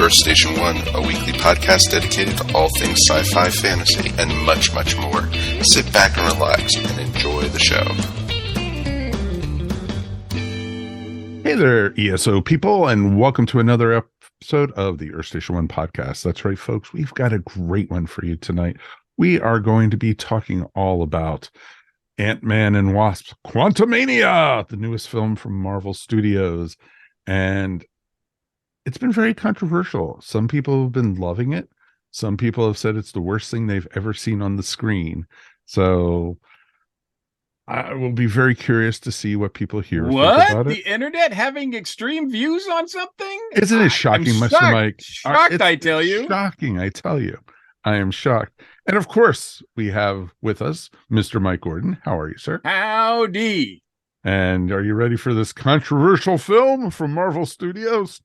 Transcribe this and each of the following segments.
Earth Station 1, a weekly podcast dedicated to all things sci-fi, fantasy, and much, much more. Sit back and relax and enjoy the show. Hey there, ESO people, and welcome to another episode of the Earth Station 1 podcast. That's right, folks. We've got a great one for you tonight. We are going to be talking all about Ant-Man and Wasp, Quantumania, the newest film from Marvel Studios. And it's been very controversial. Some people have been loving it. Some people have said it's the worst thing they've ever seen on the screen. So I will be very curious to see what people here think about it. The internet having extreme views on something? Isn't it shocking, Mr. Mike? Shocked, I tell you. Shocking, I tell you. I am shocked. And of course, we have with us Mr. Mike Gordon. How are you, sir? Howdy. And are you ready for this controversial film from Marvel Studios?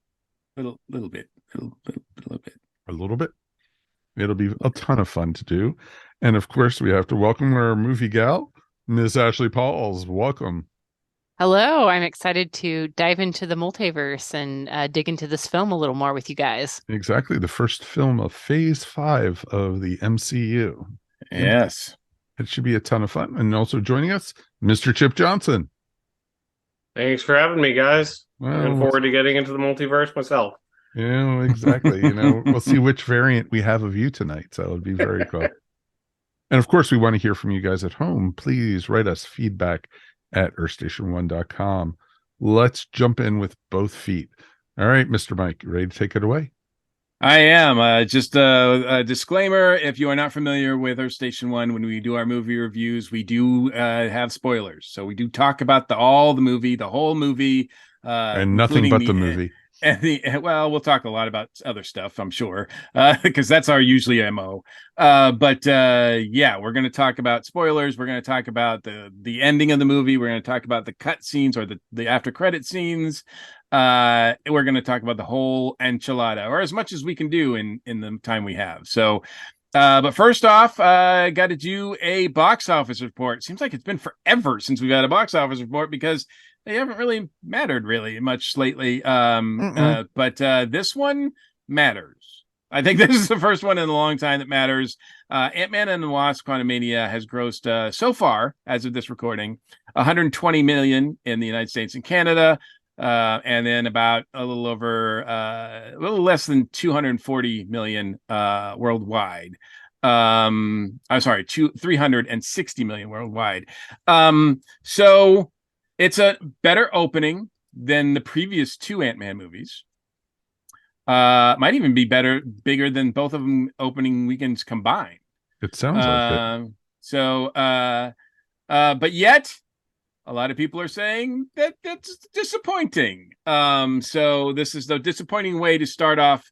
A little bit. A little bit. It'll be a ton of fun to do. And of course, we have to welcome our movie gal, Miss Ashley Pauls. Welcome. Hello. I'm excited to dive into the multiverse and dig into this film a little more with you guys. Exactly. The first film of Phase 5 of the MCU. Yes. It should be a ton of fun. And also joining us, Mr. Chip Johnson. Thanks for having me, guys. Well, Looking forward to getting into the multiverse myself. Yeah, exactly. We'll see which variant we have of you tonight. So it'll be very cool. And of course, we want to hear from you guys at home. Please write us feedback at earthstation1.com. Let's jump in with both feet. All right, Mr. Mike, you ready to take it away? I am. Just a disclaimer. If you are not familiar with Earth Station 1, when we do our movie reviews, we do have spoilers. So we do talk about the whole movie. And nothing but the movie. We'll talk a lot about other stuff, I'm sure, because that's our usually MO. But we're going to talk about spoilers. We're going to talk about the ending of the movie. We're going to talk about the cut scenes or the after credit scenes. We're going to talk about the whole enchilada, or as much as we can do in the time we have. So, but first off, got to do a box office report. Seems like it's been forever since we've had a box office report because they haven't really mattered really much lately. But this one matters. I think this is the first one in a long time that matters. Ant-Man and the Wasp: Quantumania has grossed so far, as of this recording, 120 million in the United States and Canada, and then about a little less than 240 million worldwide. 360 million worldwide. So it's a better opening than the previous two Ant-Man movies. Might even be bigger than both of them opening weekends combined. It sounds like it. But yet, a lot of people are saying that that's disappointing. So this is the disappointing way to start off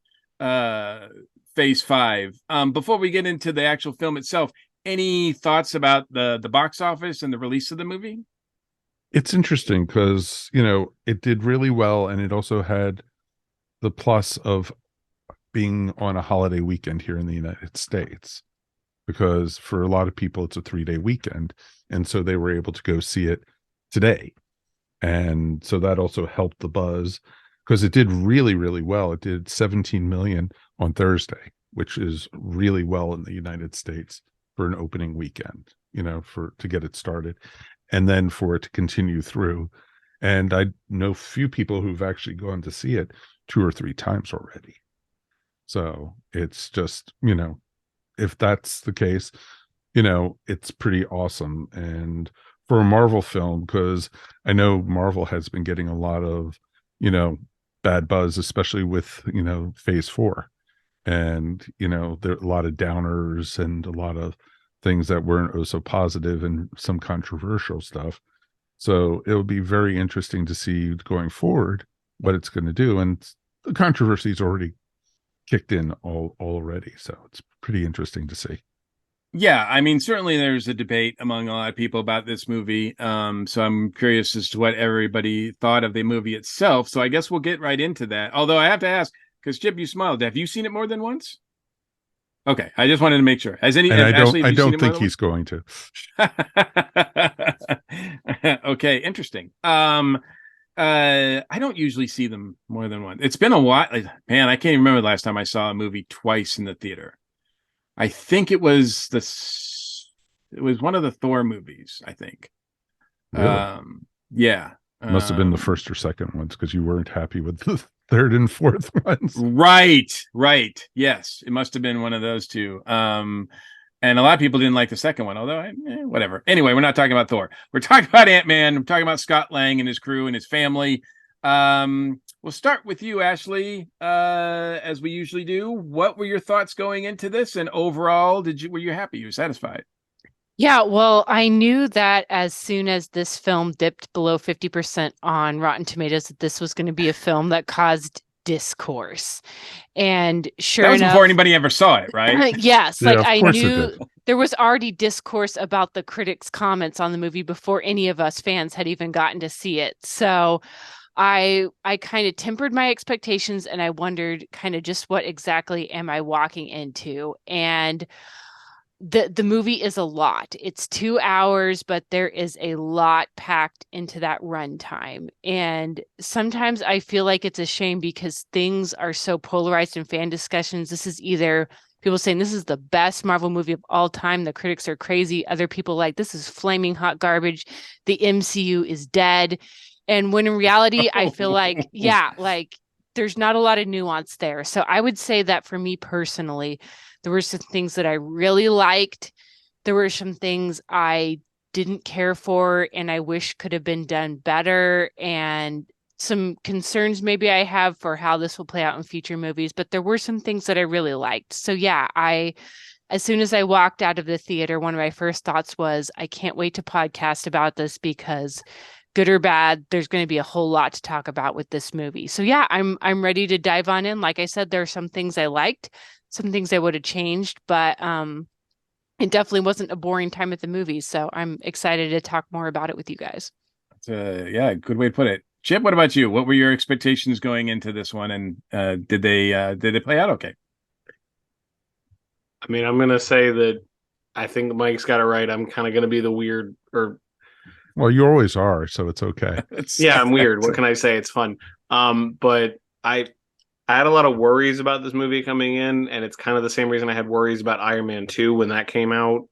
Phase 5. Before we get into the actual film itself, any thoughts about the box office and the release of the movie? It's interesting because, it did really well, and it also had the plus of being on a holiday weekend here in the United States, because for a lot of people, it's a 3-day weekend. And so they were able to go see it today. And so that also helped the buzz because it did really, really well. It did 17 million on Thursday, which is really well in the United States for an opening weekend, to get it started. And then for it to continue through. And I know few people who've actually gone to see it 2 or 3 times already. So it's just, if that's the case, it's pretty awesome. And for a Marvel film, because I know Marvel has been getting a lot of, bad buzz, especially with, Phase 4. And, there are a lot of downers and a lot of things that weren't so positive and some controversial stuff. So it'll be very interesting to see going forward what it's going to do. And the controversy's already kicked in already. So it's pretty interesting to see. Yeah, I mean, certainly there's a debate among a lot of people about this movie. So I'm curious as to what everybody thought of the movie itself. So I guess we'll get right into that. Although I have to ask, because Chip, you smiled. Have you seen it more than once? Okay, I just wanted to make sure. Has any? And Ashley, I don't think he's going to. Okay, interesting. I don't usually see them more than once. It's been a while. Man, I can't even remember the last time I saw a movie twice in the theater. I think it was one of the Thor movies, I think. Really? Yeah. Must have been the first or second ones because you weren't happy with the third and fourth ones. Right. Yes, it must have been one of those two. And a lot of people didn't like the second one, although whatever. Anyway, we're not talking about Thor. We're talking about Ant-Man. We're talking about Scott Lang and his crew and his family. We'll start with you, Ashley, as we usually do. What were your thoughts going into this? And overall, were you happy? You were satisfied? Yeah, well, I knew that as soon as this film dipped below 50% on Rotten Tomatoes, that this was going to be a film that caused discourse. And sure that was enough, before anybody ever saw it, right? Yes, Yeah, like of I course it knew did. there was already discourse about the critics' comments on the movie before any of us fans had even gotten to see it. So I kind of tempered my expectations and I wondered kind of just what exactly am I walking into? And the movie is a lot. It's 2 hours, but there is a lot packed into that runtime. And sometimes I feel like it's a shame because things are so polarized in fan discussions. This is either people saying this is the best Marvel movie of all time. The critics are crazy. Other people like this is flaming hot garbage. The MCU is dead. And when in reality, I feel like, like there's not a lot of nuance there. So I would say that for me personally, there were some things that I really liked. There were some things I didn't care for and I wish could have been done better. And some concerns maybe I have for how this will play out in future movies. But there were some things that I really liked. So yeah, as soon as I walked out of the theater, one of my first thoughts was, I can't wait to podcast about this because good or bad, there's going to be a whole lot to talk about with this movie. So yeah, I'm ready to dive on in. Like I said, there are some things I liked, some things I would have changed, but it definitely wasn't a boring time at the movies. So I'm excited to talk more about it with you guys. Yeah, good way to put it. Chip, what about you? What were your expectations going into this one, and did they play out okay? I mean, I'm gonna say that I think Mike's got it right. I'm kind of gonna be the weird, or Well, you always are, so it's okay. yeah, I'm weird. What can I say? It's fun. But I had a lot of worries about this movie coming in, and it's kind of the same reason I had worries about Iron Man 2 when that came out.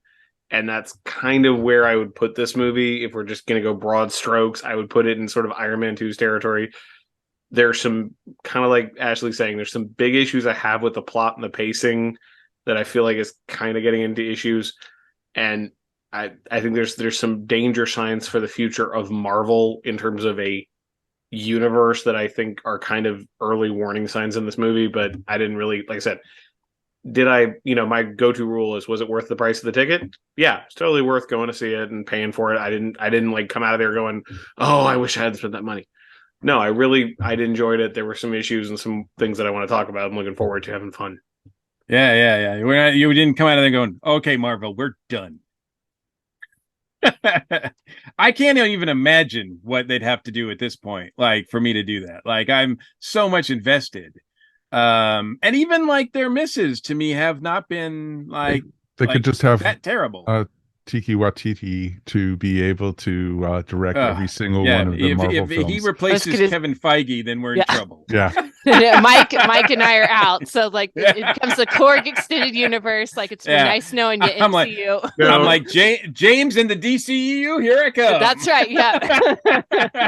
And that's kind of where I would put this movie. If we're just going to go broad strokes, I would put it in sort of Iron Man 2's territory. There's some, kind of like Ashley saying, there's some big issues I have with the plot and the pacing that I feel like is kind of getting into issues. And I think there's some danger signs for the future of Marvel in terms of a universe that I think are kind of early warning signs in this movie. But I didn't really, like I said, my go-to rule is, was it worth the price of the ticket? Yeah, it's totally worth going to see it and paying for it. I didn't like come out of there going, oh, I wish I hadn't spent that money. No, I enjoyed it. There were some issues and some things that I want to talk about. I'm looking forward to having fun. Yeah. You didn't come out of there going, okay, Marvel, we're done. I can't even imagine what they'd have to do at this point, like for me to do that. Like I'm so much invested. And even like their misses to me have not been like they could just have that terrible. Tiki Watiti to be able to direct every single one of the Marvel films. If he replaces Kevin Feige, then we're in trouble. Yeah. Mike and I are out. So like it becomes the Korg extended universe. Like it's been nice knowing you, MCU. I'm like James in the DCEU, here I come. That's right. Yeah.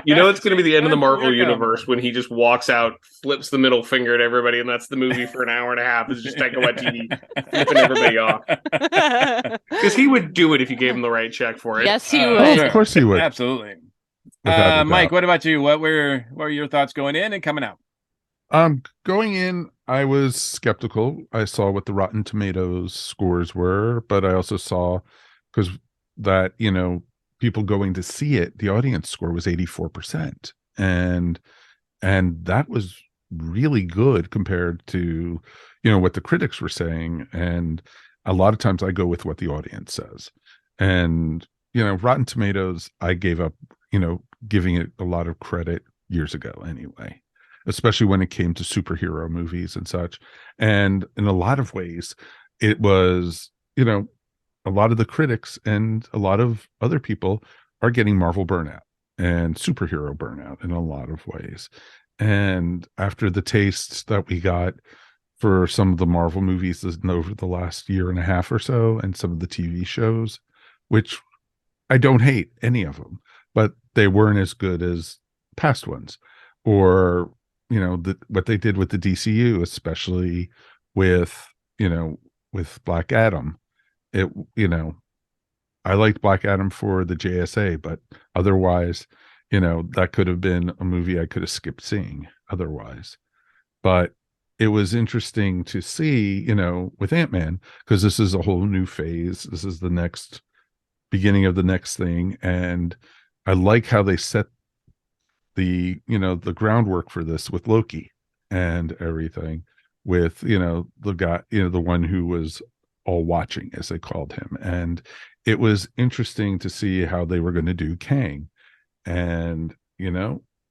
It's going to be the end of the Marvel universe when he just walks out, flips the middle finger at everybody, and that's the movie for an hour and a half. Is just Taika Waititi flipping everybody off. Because he would do it if you gave him the right check for it. Yes, he would. Of course he would. Absolutely. Mike, what about you? What were your thoughts going in and coming out? Going in, I was skeptical. I saw what the Rotten Tomatoes scores were, but I also saw, because that, people going to see it, the audience score was 84%. And that was really good compared to, what the critics were saying. And a lot of times I go with what the audience says. And, Rotten Tomatoes, I gave up, giving it a lot of credit years ago anyway, especially when it came to superhero movies and such. And in a lot of ways, it was, a lot of the critics and a lot of other people are getting Marvel burnout. and superhero burnout in a lot of ways. And after the tastes that we got for some of the Marvel movies over the last year and a half or so, and some of the TV shows, which I don't hate any of them, but they weren't as good as past ones, or what they did with the DCU, especially with with Black Adam. I liked Black Adam for the JSA, but otherwise, that could have been a movie I could have skipped seeing otherwise. But it was interesting to see, with Ant-Man, because this is a whole new phase. This is the next beginning of the next thing. And I like how they set the groundwork for this with Loki and everything, with, the guy, the one who was all watching, as they called him. And it was interesting to see how they were going to do Kang. And,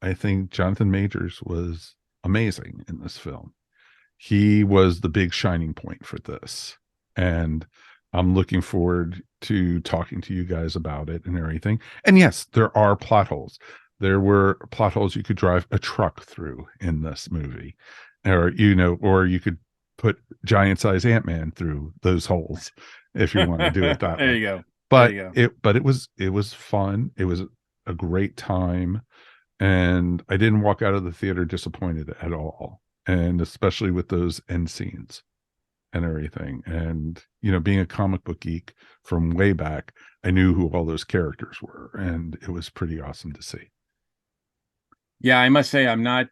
I think Jonathan Majors was amazing in this film. He was the big shining point for this. And I'm looking forward to talking to you guys about it and everything. And yes, there are plot holes. There were plot holes you could drive a truck through in this movie, or you could put giant-sized Ant-Man through those holes if you want to do it that way. There you go. But it was fun. It was a great time, and I didn't walk out of the theater disappointed at all. And especially with those end scenes and everything. And, being a comic book geek from way back, I knew who all those characters were, and it was pretty awesome to see. Yeah, I must say I'm not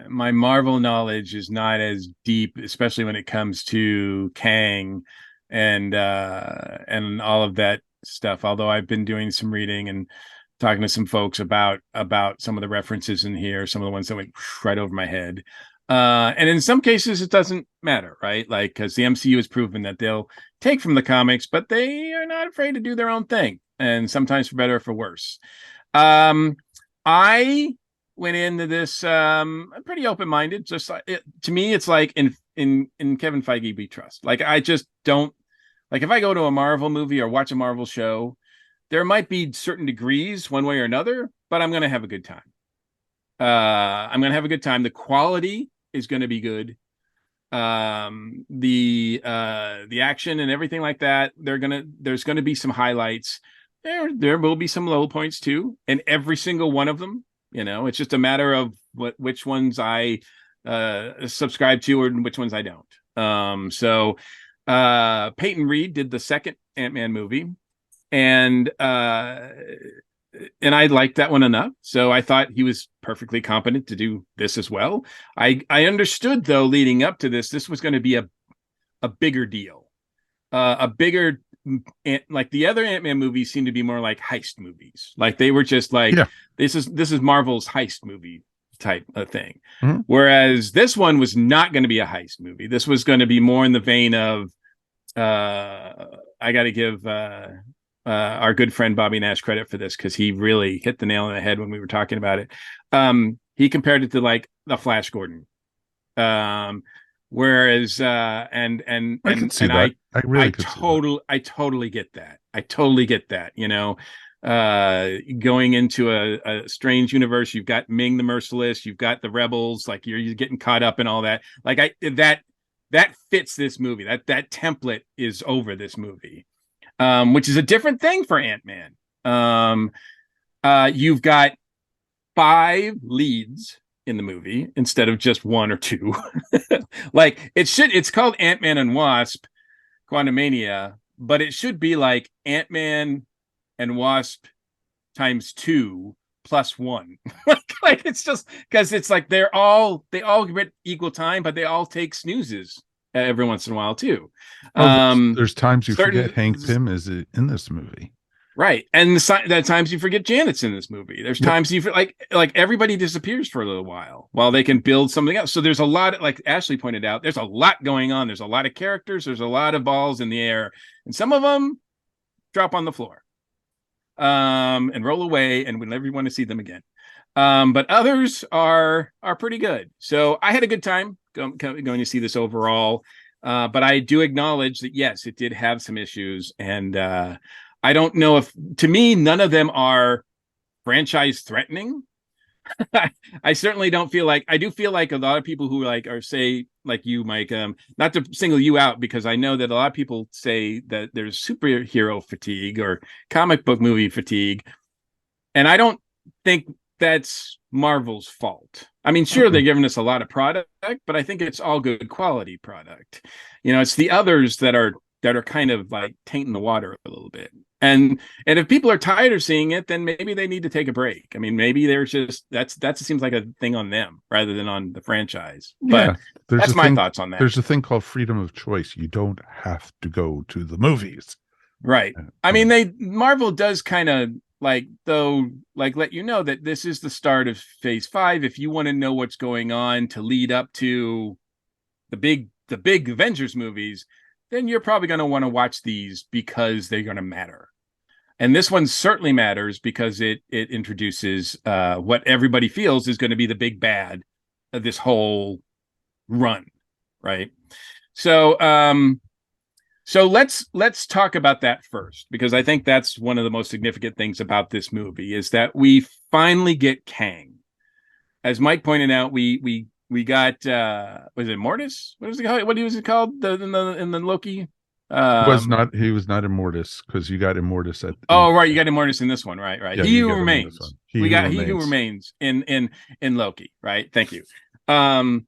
my Marvel knowledge is not as deep, especially when it comes to Kang and all of that stuff. Although I've been doing some reading and talking to some folks about some of the references in here, some of the ones that went right over my head. And in some cases it doesn't matter, right? Like, because the MCU has proven that they'll take from the comics, but they are not afraid to do their own thing, and sometimes for better or for worse. I went into this pretty open-minded. Just to me, it's like in Kevin Feige we trust. Like, I just don't like, if I go to a Marvel movie or watch a Marvel show, there might be certain degrees one way or another, but I'm going to have a good time. I'm going to have a good time. The quality is going to be good. The action and everything like that, there's going to be some highlights. There will be some low points too, and every single one of them, it's just a matter of which ones I subscribe to or which ones I don't. So Peyton Reed did the second Ant-Man movie, and I liked that one enough, so I thought he was perfectly competent to do this as well. I understood, though, leading up to this was going to be a bigger deal, a bigger, like the other Ant-Man movies seemed to be more like heist movies. Like, they were just like, this is Marvel's heist movie type of thing. Mm-hmm. Whereas this one was not going to be a heist movie. This was going to be more in the vein of, I got to give our good friend Bobby Nash credit for this, because he really hit the nail on the head when we were talking about it. He compared it to like the Flash Gordon. Whereas I totally get that. I totally get that. Going into a strange universe, you've got Ming the Merciless, you've got the rebels, like you're getting caught up in all that. Like, that fits this movie. That template is over this movie. Which is a different thing for Ant-Man. You've got 5 leads in the movie instead of just 1 or 2. Like, it's called Ant-Man and Wasp, Quantumania, but it should be like Ant-Man and Wasp times 2 plus 1. Like, it's just because it's like they all get equal time, but they all take snoozes every once in a while too. There's times you forget Hank Pym is in this movie, right? And the times you forget Janet's in this movie. There's times you like everybody disappears for a little while they can build something else. So there's a lot, like Ashley pointed out, there's a lot going on. There's a lot of characters. There's a lot of balls in the air, and some of them drop on the floor and roll away, and we'll never want to see them again. But others are pretty good. So I had a good time going to see this overall. But I do acknowledge that, yes, it did have some issues. And I don't know if, to me, none of them are franchise threatening. I certainly don't feel like, I do feel like a lot of people who like are say like you, Mike, not to single you out, because I know that a lot of people say that there's superhero fatigue or comic book movie fatigue. And I don't think that's Marvel's fault. I mean, sure, they're giving us a lot of product, but I think it's all good quality product. You know, it's the others that are kind of like tainting the water a little bit. And if people are tired of seeing it, then maybe they need to take a break. I mean, maybe there's just that seems like a thing on them rather than on the franchise. But that's my thoughts on that. There's a thing called freedom of choice. You don't have to go to the movies. Right. I mean, Marvel does kind of like, though, like let you know that this is the start of phase 5. If you want to know what's going on to lead up to the big Avengers movies, then you're probably going to want to watch these because they're going to matter. And this one certainly matters because it introduces what everybody feels is going to be the big bad of this whole run, right? So let's talk about that first, because I think that's one of the most significant things about this movie is that we finally get Kang. As Mike pointed out, we got was it Mortis? What was it called? In the Loki? He was not Immortus, because you got Immortus at right, you got Immortus in this one, right. Yeah, He Who Remains. He Who Remains in Loki, right? Thank you. And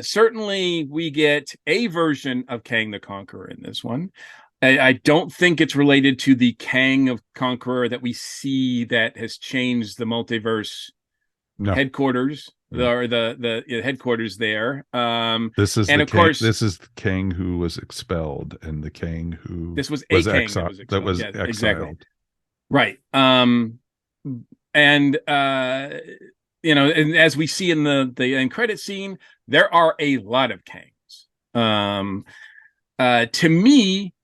certainly we get a version of Kang the Conqueror in this one. I don't think it's related to the Kang of Conqueror that we see that has changed the multiverse headquarters. Or the headquarters there. This is the Kang who was expelled, and the Kang who was exiled. That was exiled. Exactly. Right. And and as we see in the end credit scene, there are a lot of Kangs. To me,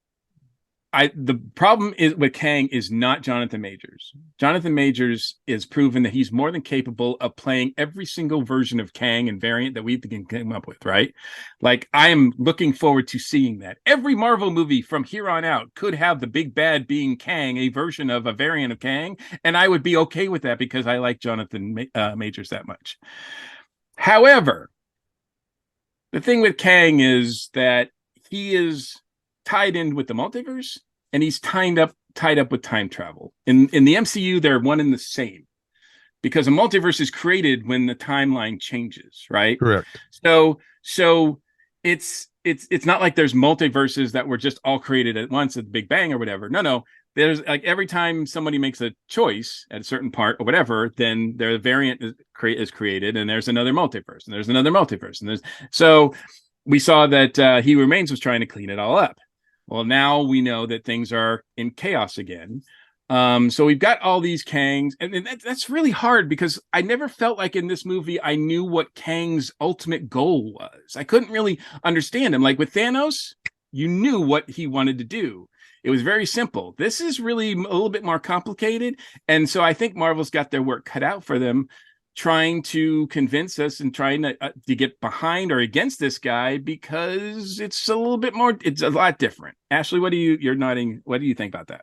the problem with Kang is not Jonathan Majors. Jonathan Majors is proven that he's more than capable of playing every single version of Kang and variant that we can come up with, right? Like, I am looking forward to seeing that. Every Marvel movie from here on out could have the big bad being Kang, a version of a variant of Kang, and I would be okay with that because I like Jonathan Majors that much. However, the thing with Kang is that he is tied in with the multiverse, and he's tied up with time travel. In the MCU, they're one and the same, because a multiverse is created when the timeline changes, right? Correct. So it's not like there's multiverses that were just all created at once at the Big Bang or whatever. No. There's like every time somebody makes a choice at a certain part or whatever, then their variant is created, and there's another multiverse, and there's another multiverse, and so we saw that He Who Remains was trying to clean it all up. Well, now we know that things are in chaos again. So we've got all these Kangs, and that's really hard, because I never felt like in this movie I knew what Kang's ultimate goal was. I couldn't really understand him. Like with Thanos, you knew what he wanted to do. It was very simple. This is really a little bit more complicated, and so I think Marvel's got their work cut out for them, trying to convince us and trying to get behind or against this guy, because it's a little bit more, it's a lot different. Ashley, you're nodding. What do you think about that?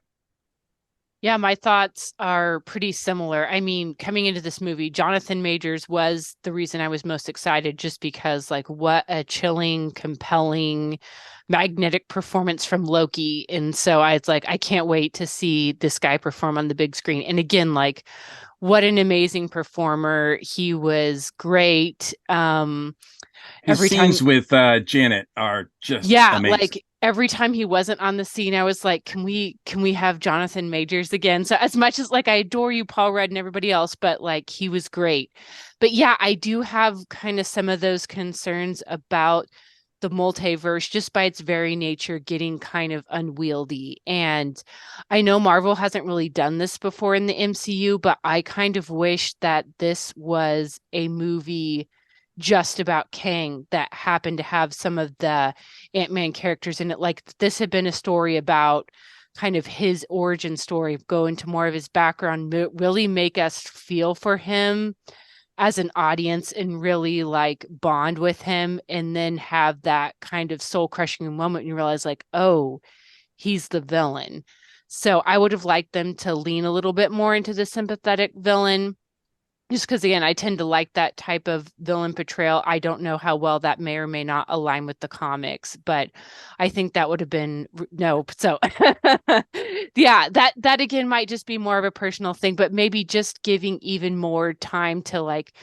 Yeah, my thoughts are pretty similar. I mean, coming into this movie, Jonathan Majors was the reason I was most excited, just because, like, what a chilling, compelling, magnetic performance from Loki. And so I was like, I can't wait to see this guy perform on the big screen. And again, like, what an amazing performer. He was great. His scenes with Janet are just amazing. Like every time he wasn't on the scene, I was like, can we have Jonathan Majors again? So as much as like I adore you, Paul Rudd, and everybody else, but like he was great. But yeah, I do have kind of some of those concerns about the multiverse, just by its very nature getting kind of unwieldy. And I know Marvel hasn't really done this before in the MCU, but I kind of wish that this was a movie just about Kang that happened to have some of the Ant-Man characters in it. Like this had been a story about kind of his origin story, go into more of his background, really make us feel for him as an audience and really like bond with him, and then have that kind of soul crushing moment and you realize like, oh, he's the villain. So I would have liked them to lean a little bit more into the sympathetic villain. Just because, again, I tend to like that type of villain portrayal. I don't know how well that may or may not align with the comics, but I think that would have been no. So, yeah, that again might just be more of a personal thing, but maybe just giving even more time to like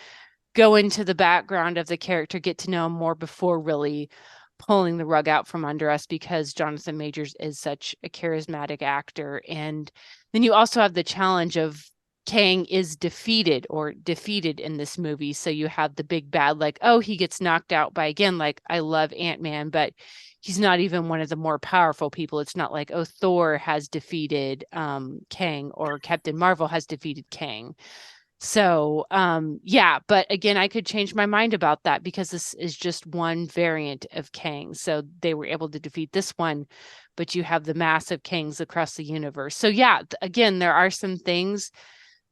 go into the background of the character, get to know him more before really pulling the rug out from under us, because Jonathan Majors is such a charismatic actor. And then you also have the challenge of Kang is defeated in this movie. So you have the big bad, like, oh, he gets knocked out by, again, like, I love Ant-Man, but he's not even one of the more powerful people. It's not like, oh, Thor has defeated Kang, or Captain Marvel has defeated Kang. So yeah, but again, I could change my mind about that, because this is just one variant of Kang. So they were able to defeat this one, but you have the massive Kangs across the universe. So yeah, again, there are some things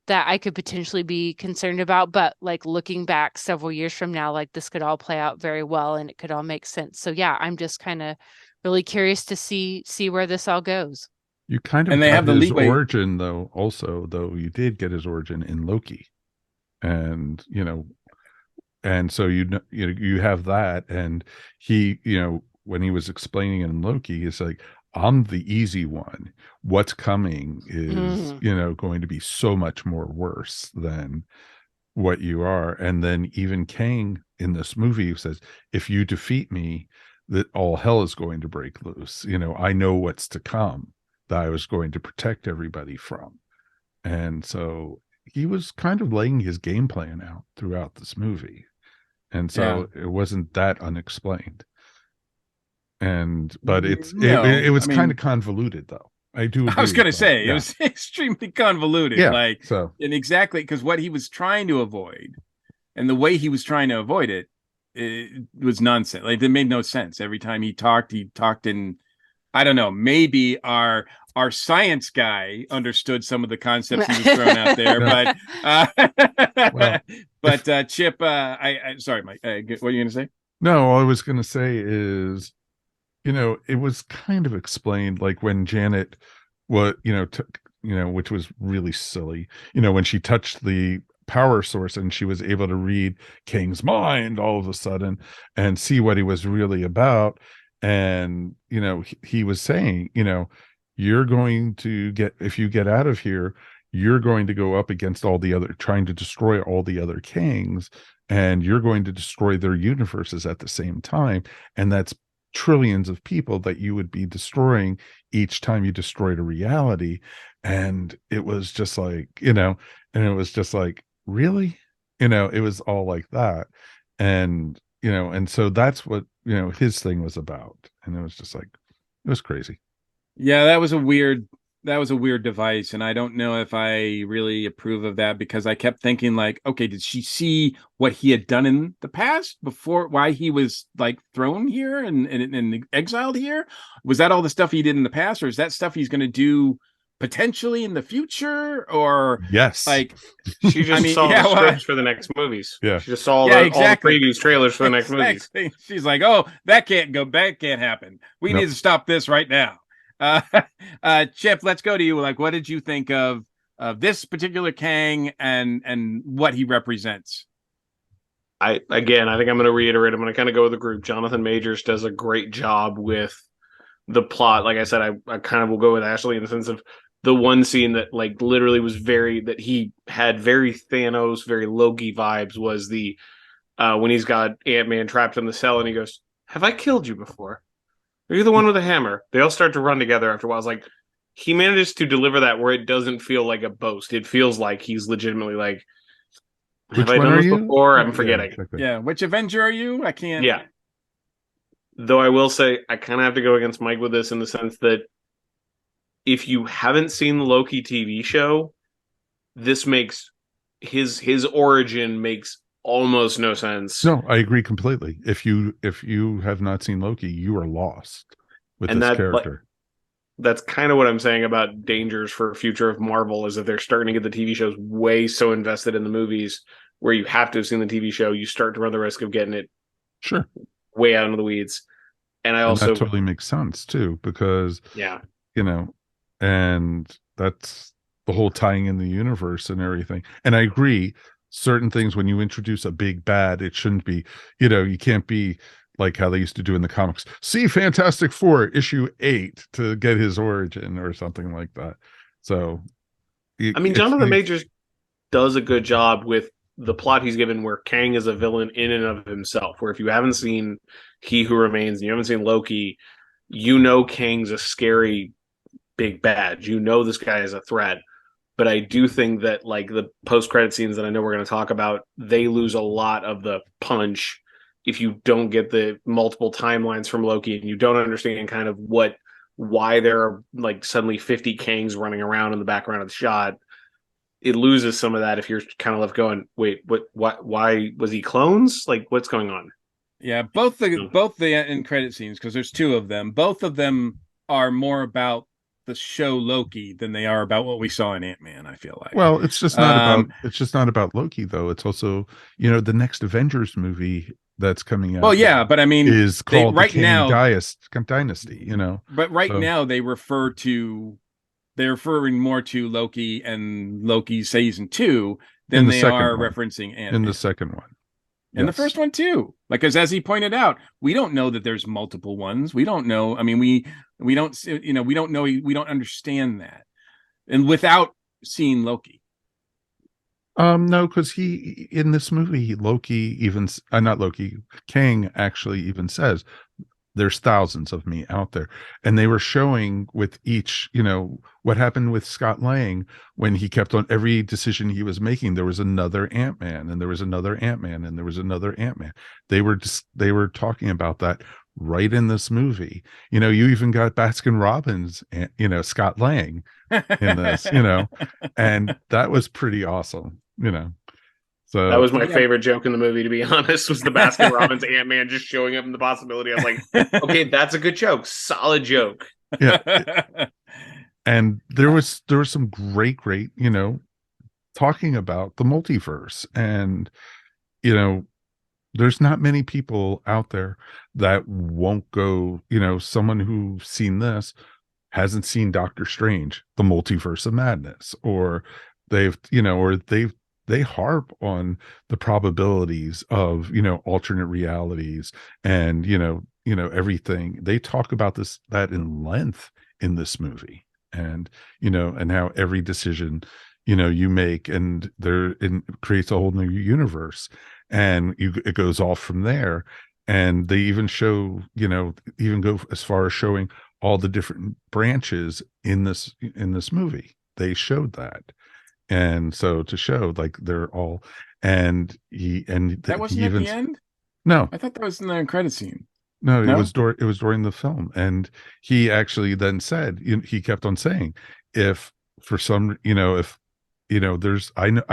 that I could potentially be concerned about, but like looking back several years from now, like this could all play out very well and it could all make sense. So yeah, I'm just kind of really curious to see where this all goes. You kind of And they got have the his leeway. origin, though. Also, though, you did get his origin in Loki, and and so you have that, and he, when he was explaining it in Loki, he's like, I'm the easy one. What's coming is, going to be so much more worse than what you are. And then even Kang in this movie says, if you defeat me, that all hell is going to break loose. I know what's to come, that I was going to protect everybody from. And so he was kind of laying his game plan out throughout this movie. And so it wasn't that unexplained. But it was kind of convoluted, though. I was going to say it was extremely convoluted. Yeah, and exactly, because what he was trying to avoid and the way he was trying to avoid it was nonsense. Like, it made no sense. Every time he talked in, I don't know, maybe our science guy understood some of the concepts he was throwing out there, but Chip, sorry, Mike, what are you going to say? No, all I was going to say is, it was kind of explained, like when Janet, which was really silly, when she touched the power source and she was able to read Kang's mind all of a sudden and see what he was really about. And, he was saying, you're going to if you get out of here, you're going to go up against trying to destroy all the other Kangs, and you're going to destroy their universes at the same time. And that's trillions of people that you would be destroying each time you destroyed a reality. And it was just like, and it was just like, really? It was all like that. And, and so that's what, his thing was about. And it was just like, it was crazy. Yeah, that was a weird device, and I don't know if I really approve of that, because I kept thinking, like, okay, did she see what he had done in the past before, why he was like thrown here and exiled here? Was that all the stuff he did in the past, or is that stuff he's going to do potentially in the future? Or yes, like she just saw the scripts for the next movies. Yeah, she just saw all the previews trailers for the next movies. She's like, oh, that can't happen. We need to stop this right now. Chip, let's go to you. Like, what did you think of this particular Kang and what he represents? I think I'm going to reiterate. I'm going to kind of go with the group. Jonathan Majors does a great job with the plot. Like I said, I kind of will go with Ashley in the sense of the one scene that like literally was that he had very Thanos, very Loki vibes, was the when he's got Ant-Man trapped in the cell and he goes, "Have I killed you before? Are you the one with a hammer?" They all start to run together after a while. It's like he manages to deliver that where it doesn't feel like a boast. It feels like he's legitimately like, have I done this before? I'm forgetting. Yeah, which Avenger are you? I can't. Yeah. Though I will say, I kind of have to go against Mike with this in the sense that if you haven't seen the Loki TV show, this makes his origin makes almost no sense. No, I agree completely. If you have not seen Loki, you are lost with this character. That's kind of what I'm saying about dangers for future of Marvel, is that they're starting to get the TV shows way so invested in the movies where you have to have seen the TV show. You start to run the risk of getting it way out into the weeds. And that totally makes sense too, because and that's the whole tying in the universe and everything. And I agree, certain things, when you introduce a big bad, it shouldn't be, you can't be like how they used to do in the comics. See Fantastic Four issue 8 to get his origin or something like that. So I mean, Jonathan Majors does a good job with the plot he's given, where Kang is a villain in and of himself. Where if you haven't seen He Who Remains and you haven't seen Loki, Kang's a scary big bad. This guy is a threat. But I do think that, like, the post-credit scenes that I know we're going to talk about, they lose a lot of the punch if you don't get the multiple timelines from Loki and you don't understand kind of why there are like suddenly 50 Kangs running around in the background of the shot. It loses some of that if you're kind of left going, wait, why was he clones? Like, what's going on? Yeah, both the end credit scenes, because there's 2 of them. Both of them are more about the show Loki than they are about what we saw in Ant-Man, I feel like. Well, it's just not about Loki, though. It's also, the next Avengers movie that's coming out. Well, yeah, but I mean, is called right now Dynasty, But now they're referring more to Loki and Loki season 2 than they are referencing Ant-Man. In the second one. And the first one too, like, because as he pointed out, we don't know that there's multiple ones. We don't know. I mean, we don't, we don't know. We don't understand that, and without seeing Loki. No, because he in this movie, Kang actually even says, there's thousands of me out there. And they were showing with each, what happened with Scott Lang when he kept on every decision he was making. There was another Ant-Man, and there was another Ant-Man, and there was another Ant-Man. They were talking about that right in this movie. You even got Baskin Robbins, and, Scott Lang in this, and that was pretty awesome, So that was my favorite joke in the movie, to be honest, was the Baskin Robbins Ant-Man just showing up in the possibility. I was like, okay, that's a good joke. Solid joke. Yeah. And there was some great, talking about the multiverse. And, there's not many people out there that won't go, someone who's seen this hasn't seen Doctor Strange, the Multiverse of Madness, or they harp on the probabilities of, alternate realities and, everything. They talk about that in length in this movie, and, and how every decision, you make, and it creates a whole new universe, and it goes off from there. And they even show, even go as far as showing all the different branches in this movie. They showed that. And so to show, like, they're all, that wasn't at the end. No, I thought that was in the credit scene. No, it was during the film. And he actually then said, he kept on saying, if for some, I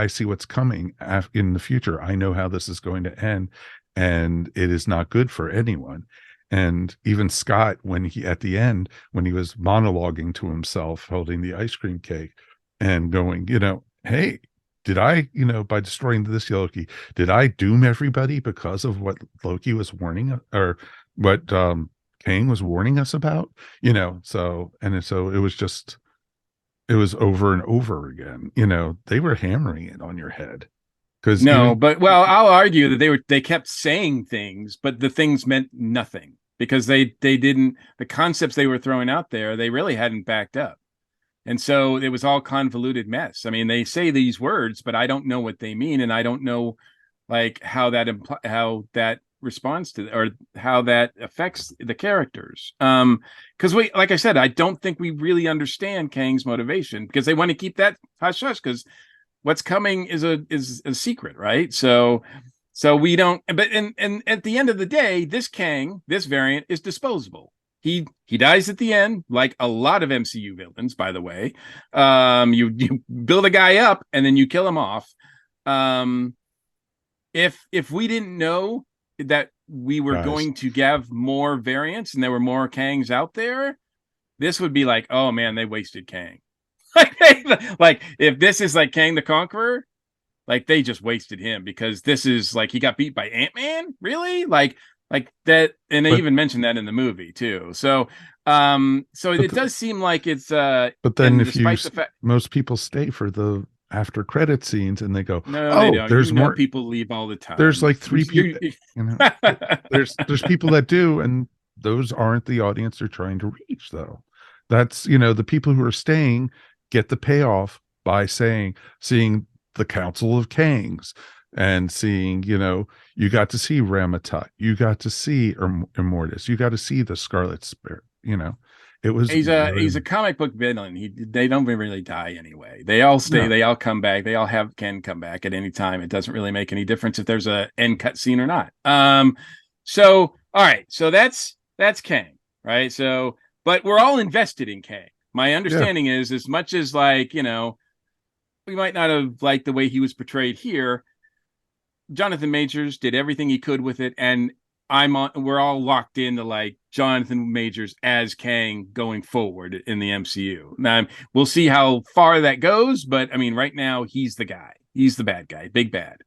see what's coming in the future. I know how this is going to end, and it is not good for anyone. And even Scott, at the end, when he was monologuing to himself, holding the ice cream cake and going, hey, did I, by destroying this Loki, did I doom everybody because of what Loki was warning, or what Kang was warning us about? So it was over and over again. They were hammering it on your head. I'll argue that they kept saying things, but the things meant nothing, because they didn't, the concepts they were throwing out there, they really hadn't backed up. And so it was all convoluted mess. I mean, they say these words, but I don't know what they mean, and I don't know, like, how that responds to, or how that affects the characters. Because like I said, I don't think we really understand Kang's motivation, because they want to keep that hush hush, because what's coming is a secret, right? So we don't. But and at the end of the day, this Kang, this variant, is disposable. He dies at the end, like a lot of MCU villains, by the way. You build a guy up and then you kill him off. If we didn't know that we were going to have more variants and there were more Kangs out there, this would be like, oh man, they wasted Kang. Like, if this is like Kang the Conqueror, like, they just wasted him, because this is like, he got beat by Ant-Man, really? Like, like that, and they But- even mentioned that in the movie too. So it does seem like it's But then, and if despite the fact most people stay for the after credit scenes, and they go, no, they "Oh, don't. there's more." People leave all the time. There's like 3 people. You know, there's people that do, and those aren't the audience they're trying to reach, though. That's the people who are staying get the payoff by seeing the Council of Kangs and seeing, you got to see Ramatut, you got to see Immortus, you got to see the Scarlet Spirit. It was he's a comic book villain. They don't really die anyway. They all stay. No. They all come back. They all can come back at any time. It doesn't really make any difference if there's a end cut scene or not. So all right. So that's Kang, right? So, but we're all invested in Kang. My understanding is, as much as we might not have liked the way he was portrayed here, Jonathan Majors did everything he could with it, and we're all locked into Jonathan Majors as Kang going forward in the MCU. Now we'll see how far that goes, but I mean, right now he's the guy. He's the bad guy, big bads,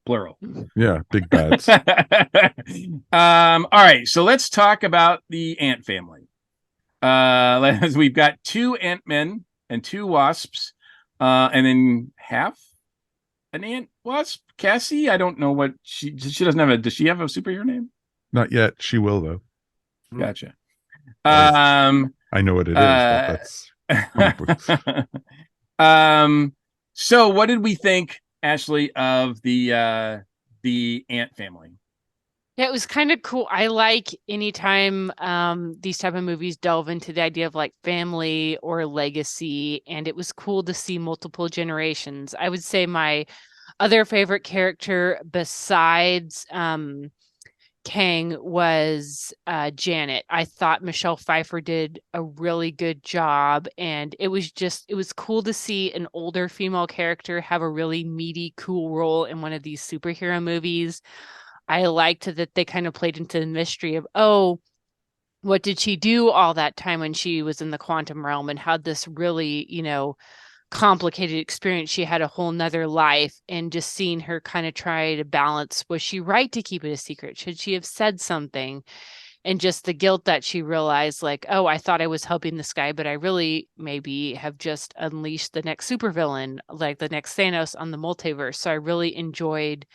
plural. Yeah, big bads. All right, so let's talk about the ant family. We've got 2 Ant-Men and 2 Wasps, and then half an ant wasp. Cassie, I don't know what she doesn't have does she have a superhero name? Not yet. She will, though. Gotcha. I know what it is, but that's so what did we think, Ashley, of the ant family? Yeah, it was kind of cool. I like anytime these type of movies delve into the idea of family or legacy, and it was cool to see multiple generations. I would say my other favorite character besides Kang was Janet. I thought Michelle Pfeiffer did a really good job, and it was cool to see an older female character have a really meaty, cool role in one of these superhero movies. I liked that they kind of played into the mystery of, what did she do all that time when she was in the quantum realm, and had this really, complicated experience. She had a whole nother life, and just seeing her kind of try to balance, was she right to keep it a secret? Should she have said something? And just the guilt that she realized, I thought I was helping this guy, but I really maybe have just unleashed the next supervillain, like the next Thanos on the multiverse. So I really enjoyed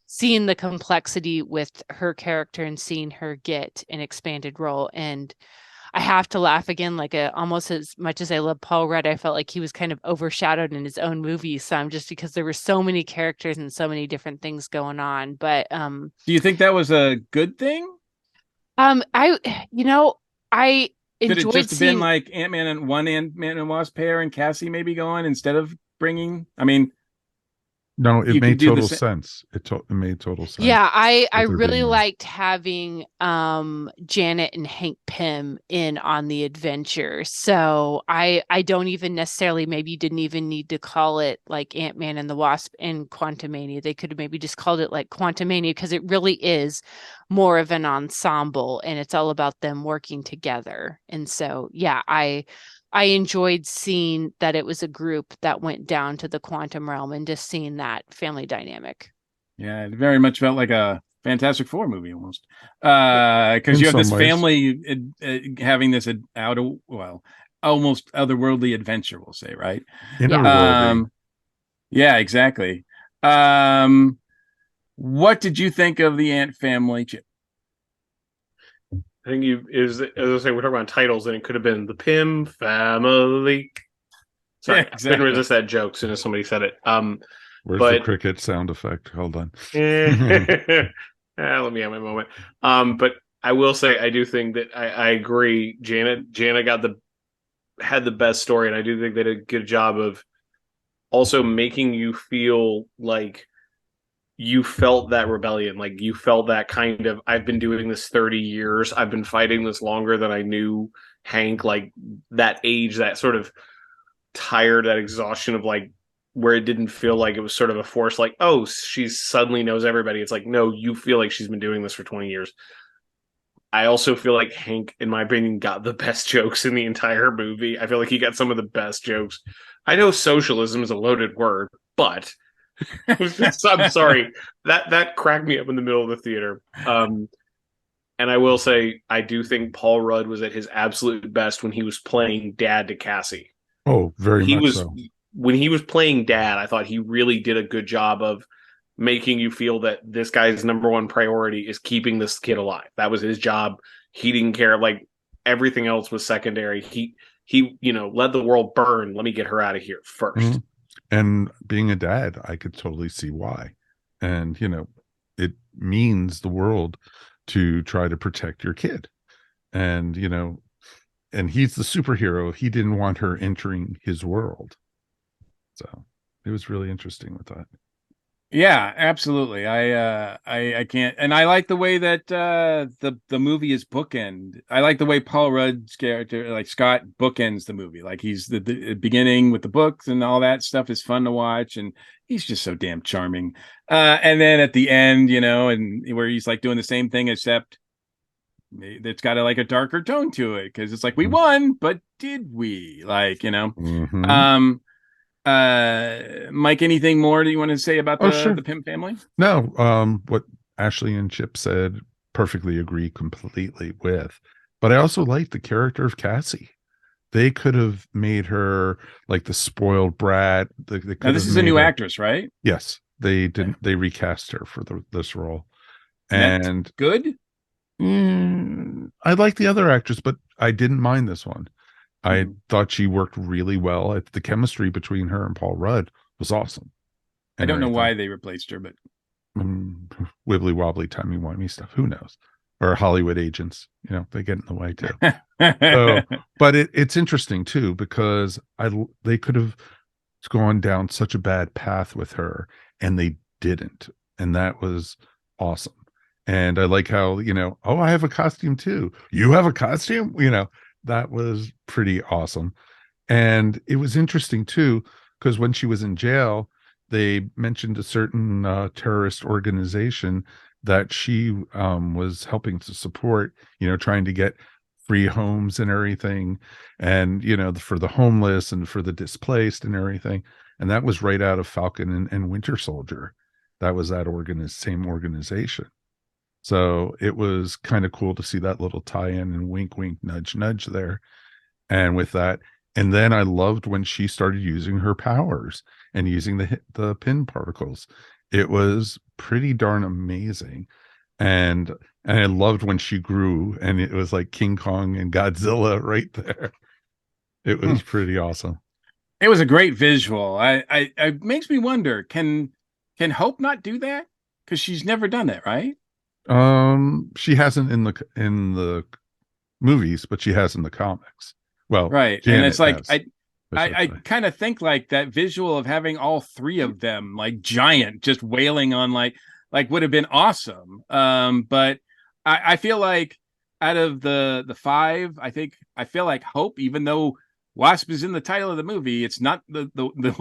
seeing the complexity with her character and seeing her get an expanded role. And I have to laugh again, almost as much as I love Paul Rudd, I felt like he was kind of overshadowed in his own movie some, just because there were so many characters and so many different things going on. But do you think that was a good thing? I Could enjoyed it just have been like Ant-Man and Wasp pair and Cassie maybe going instead of bringing? I mean, no, it made total sense. It made total sense. Yeah, I really liked having Janet and Hank Pym in on the adventure. So I don't even necessarily, maybe you didn't even need to call it like Ant-Man and the Wasp and Quantumania. They could have maybe just called it like Quantumania, because it really is more of an ensemble, and it's all about them working together. And so yeah, I enjoyed seeing that it was a group that went down to the quantum realm, and just seeing that family dynamic. Yeah, it very much felt like a Fantastic Four movie almost. Because you have this family having this almost otherworldly adventure, we'll say, right? Yeah, exactly. What did you think of the Ant family, Chip? I think as I say, we're talking about titles, and it could have been the Pym family. Sorry, yeah, exactly. I couldn't resist that joke as soon as somebody said it. Where's the cricket sound effect? Hold on. Let me have my moment. But I will say, I do think that I agree. Janet had the best story, and I do think they did a good job of also making you feel like you felt that rebellion, like you felt that kind of, I've been doing this 30 years, I've been fighting this longer than I knew Hank, like that age, that sort of tired, that exhaustion of where it didn't feel like it was sort of a force, like, oh, she suddenly knows everybody. It's like, no, you feel like she's been doing this for 20 years. I also feel like Hank, in my opinion, got the best jokes in the entire movie. I feel like he got some of the best jokes. I know socialism is a loaded word, but I'm sorry. That cracked me up in the middle of the theater. And I will say, I do think Paul Rudd was at his absolute best when he was playing dad to Cassie. Oh, very He much was so. when he was playing dad. I thought he really did a good job of making you feel that this guy's number one priority is keeping this kid alive. That was his job. He didn't care. Like everything else was secondary. He let the world burn. Let me get her out of here first. And being a dad, I could totally see why. And it means the world to try to protect your kid. And and he's the superhero. He didn't want her entering his world. So it was really interesting with that. Yeah, absolutely. I can't, and I like the way that the movie is bookend. I like the way Paul Rudd's character, like Scott, bookends the movie. Like he's the beginning with the books and all that stuff is fun to watch, and he's just so damn charming. And then at the end, and where he's like doing the same thing except it's got like a darker tone to it because it's like we won, but did we? Like Mike, anything more that you want to say about Sure. the Pym family? No, what Ashley and Chip said, perfectly agree completely with. But I also like the character of Cassie. They could have made her like the spoiled brat. Now, this is a new actress, right? Yes, they didn't. Okay. They recast her for this role, and that's good. I like the other actress, but I didn't mind this one. I thought she worked really well. The chemistry between her and Paul Rudd was awesome. I don't know why they replaced her, but wibbly wobbly, timey wimey stuff. Who knows? Or Hollywood agents, they get in the way too. So, but it's interesting too because they could have gone down such a bad path with her, and they didn't, and that was awesome. And I like how oh, I have a costume too. You have a costume, that was pretty awesome. And it was interesting too, because when she was in jail, they mentioned a certain terrorist organization that she was helping to support, trying to get free homes and everything. And, for the homeless and for the displaced and everything. And that was right out of Falcon and Winter Soldier. That was that same organization. So it was kind of cool to see that little tie-in and wink, wink, nudge, nudge there. And with that, and then I loved when she started using her powers and using the pin particles. It was pretty darn amazing. And I loved when she grew, and it was like King Kong and Godzilla right there. It was pretty awesome. It was a great visual. It makes me wonder, can Hope not do that? Because she's never done that, right? She hasn't in the movies, but she has in the comics. Well, right. Janet and it's like has, I kind of think like that visual of having all three of them like giant just wailing on like would have been awesome. But I feel like out of the five, I feel like Hope, even though Wasp is in the title of the movie, it's not the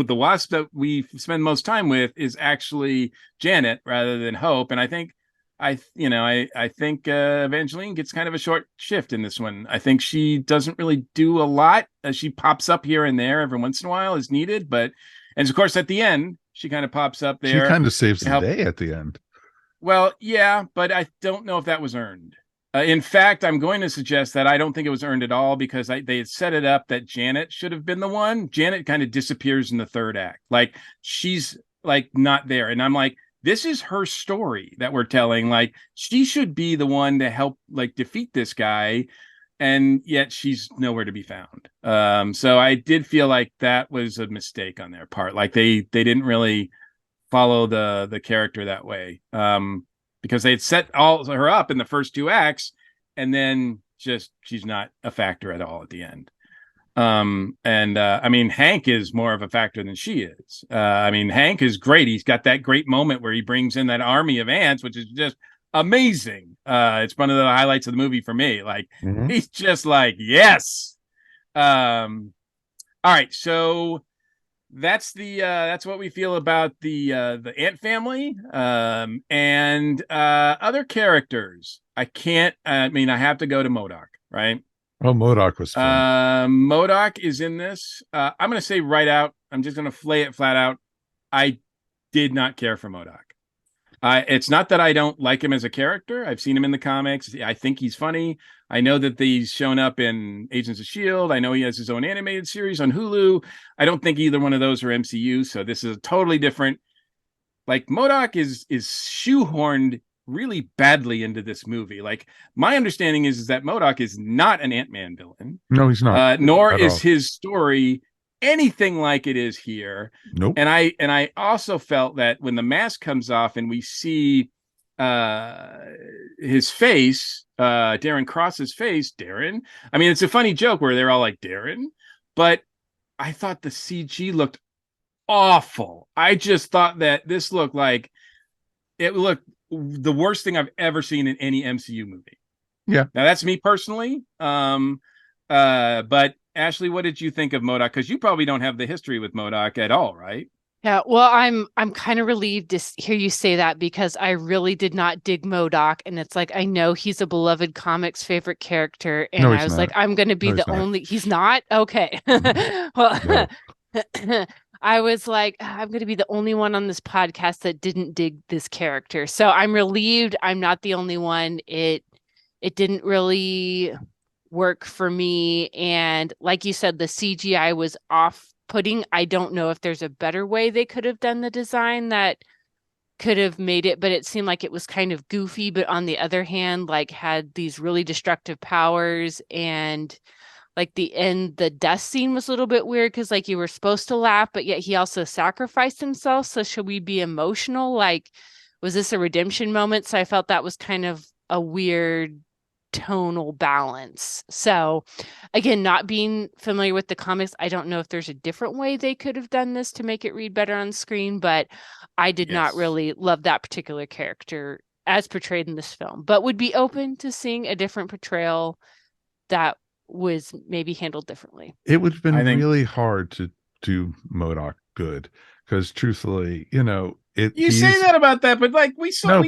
Wasp that we spend most time with is actually Janet rather than Hope. And I think Evangeline gets kind of a short shift in this one. I think she doesn't really do a lot. She pops up here and there every once in a while as needed, and of course at the end she kind of pops up there. She kind of saves the day at the end. Well, yeah, but I don't know if that was earned. In fact, I'm going to suggest that I don't think it was earned at all because they had set it up that Janet should have been the one. Janet kind of disappears in the third act. Like she's like not there. And I'm like, this is her story that we're telling. Like she should be the one to help like defeat this guy. And yet she's nowhere to be found. So I did feel like that was a mistake on their part. Like they didn't really follow the character that way. Because they had set her up in the first two acts, and then just she's not a factor at all at the end. I mean, Hank is more of a factor than she is. I mean, Hank is great. He's got that great moment where he brings in that army of ants, which is just amazing. It's one of the highlights of the movie for me. Like he's just like, yes. All right, so that's what we feel about the ant family and other characters. I have to go to MODOK, right? Oh, MODOK was fun. MODOK is in this. I'm going to say right out, I'm just going to flay it flat out. I did not care for MODOK. It's not that I don't like him as a character. I've seen him in the comics. I think he's funny. I know that he's shown up in Agents of S.H.I.E.L.D. I know he has his own animated series on Hulu. I don't think either one of those are MCU, so this is a totally different. Like, MODOK is shoehorned really badly into this movie. Like, my understanding is that MODOK is not an Ant-Man villain. No, he's not. Nor is his story anything like it is here. Nope. And I also felt that when the mask comes off and we see his face, Darren Cross's face, Darren. I mean, it's a funny joke where they're all like Darren, but I thought the CG looked awful. I just thought that this looked like it looked the worst thing I've ever seen in any MCU movie. Yeah. Now that's me personally. But Ashley, what did you think of MODOK? Because you probably don't have the history with MODOK at all, right? Yeah, well, I'm kind of relieved to hear you say that, because I really did not dig MODOK, and it's like, I know he's a beloved comics favorite character, and I was like, I'm going to be the only. He's not? Okay. Well, no. I was like, I'm going to be the only one on this podcast that didn't dig this character. So I'm relieved I'm not the only one. It didn't really work for me, and like you said, the CGI was off-putting. I don't know if there's a better way they could have done the design that could have made it, but it seemed like it was kind of goofy, but on the other hand, like, had these really destructive powers. And like the death scene was a little bit weird, because like you were supposed to laugh, but yet he also sacrificed himself. So should we be emotional? Like, was this a redemption moment? So I felt that was kind of a weird tonal balance. So again, not being familiar with the comics, I don't know if there's a different way they could have done this to make it read better on screen, but I did not really love that particular character as portrayed in this film, but would be open to seeing a different portrayal that was maybe handled differently. It would have been really hard to do MODOK good, because truthfully, you say that about that, but like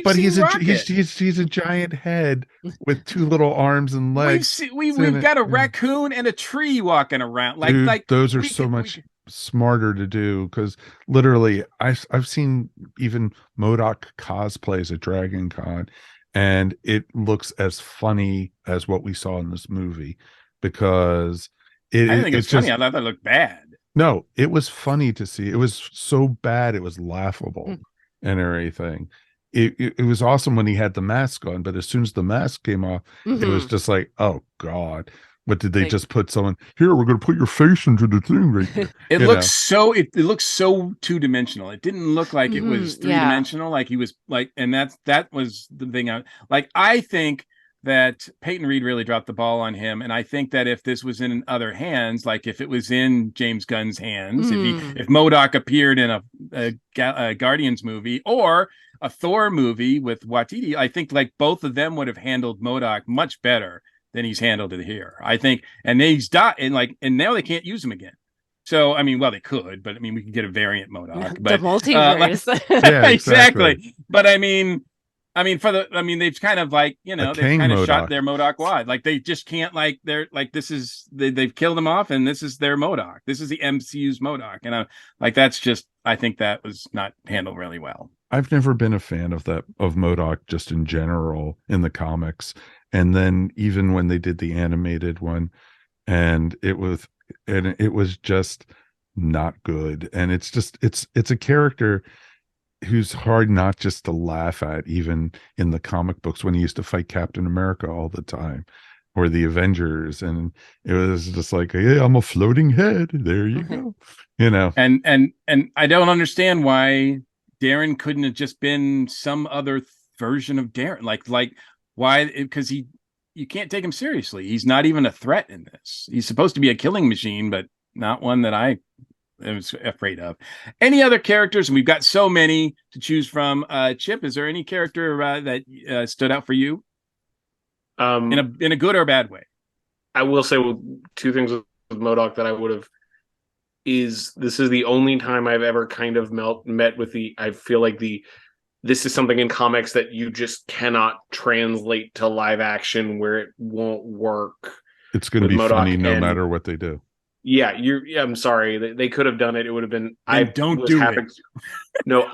but he's a giant head with two little arms and legs. We've got a raccoon and a tree walking around. Like those are so much smarter to do, because literally I've seen even MODOK cosplays at Dragon Con, and it looks as funny as what we saw in this movie, because I didn't think it was funny. I thought that looked bad. No, it was funny to see. It was so bad it was laughable and everything. It was awesome when he had the mask on, but as soon as the mask came off, it was just like, oh God, what did they just put someone here? We're going to put your face into the thing right here. It looks so two-dimensional. It didn't look like it was three-dimensional. Like he was like, and that was the thing. I think that Peyton Reed really dropped the ball on him. And I think that if this was in other hands, like if it was in James Gunn's hands, if MODOK appeared in a Guardians movie or a Thor movie with Waititi, I think like both of them would have handled MODOK much better than he's handled it here. I think, and he's died, and now they can't use him again. So, I mean, well, they could, but I mean, we could get a variant MODOK. But, the multiverse. Exactly. But I mean, they've kind of like, they've kind of shot their MODOK wad. Like they just can't, like, they're like, they've killed him off, and this is their MODOK. This is the MCU's MODOK. And I think that was not handled really well. I've never been a fan of MODOK just in general in the comics. And then even when they did the animated one, and it was just not good. And it's a character who's hard not just to laugh at, even in the comic books when he used to fight Captain America all the time, or the Avengers, and it was just like, hey, I'm a floating head, there you go, and I don't understand why Darren couldn't have just been some other version of Darren, like why, because you can't take him seriously. He's not even a threat in this. He's supposed to be a killing machine, but not one that I was afraid of. Any other characters? We've got so many to choose from. Chip, is there any character that stood out for you in a good or bad way? I will say two things with MODOK that I would have this is the only time I've ever kind of met with I feel like this is something in comics that you just cannot translate to live action, where it won't work. It's going to be MODOK funny no matter what they do. Yeah, I'm sorry. They could have done it. It would have been. No,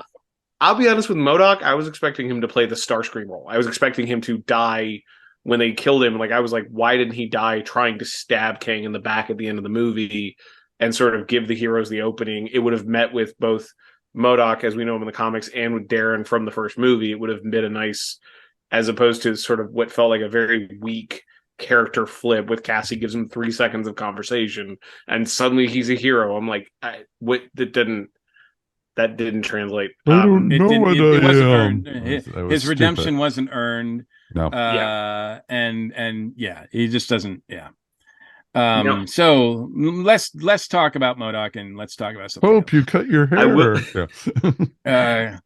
I'll be honest with MODOK. I was expecting him to play the Starscream role. I was expecting him to die when they killed him. Like, I was like, why didn't he die trying to stab Kang in the back at the end of the movie and sort of give the heroes the opening? It would have met with both MODOK, as we know him in the comics, and with Darren from the first movie. It would have been a nice, as opposed to sort of what felt like a very weak character flip with Cassie gives him 3 seconds of conversation and suddenly he's a hero. I'm like, that didn't translate. I don't know what it I wasn't am. earned. His redemption wasn't earned. No. And yeah, he just doesn't. Yeah. No. So let's talk about MODOK and let's talk about something Hope else. you cut your hair. I will. Yeah.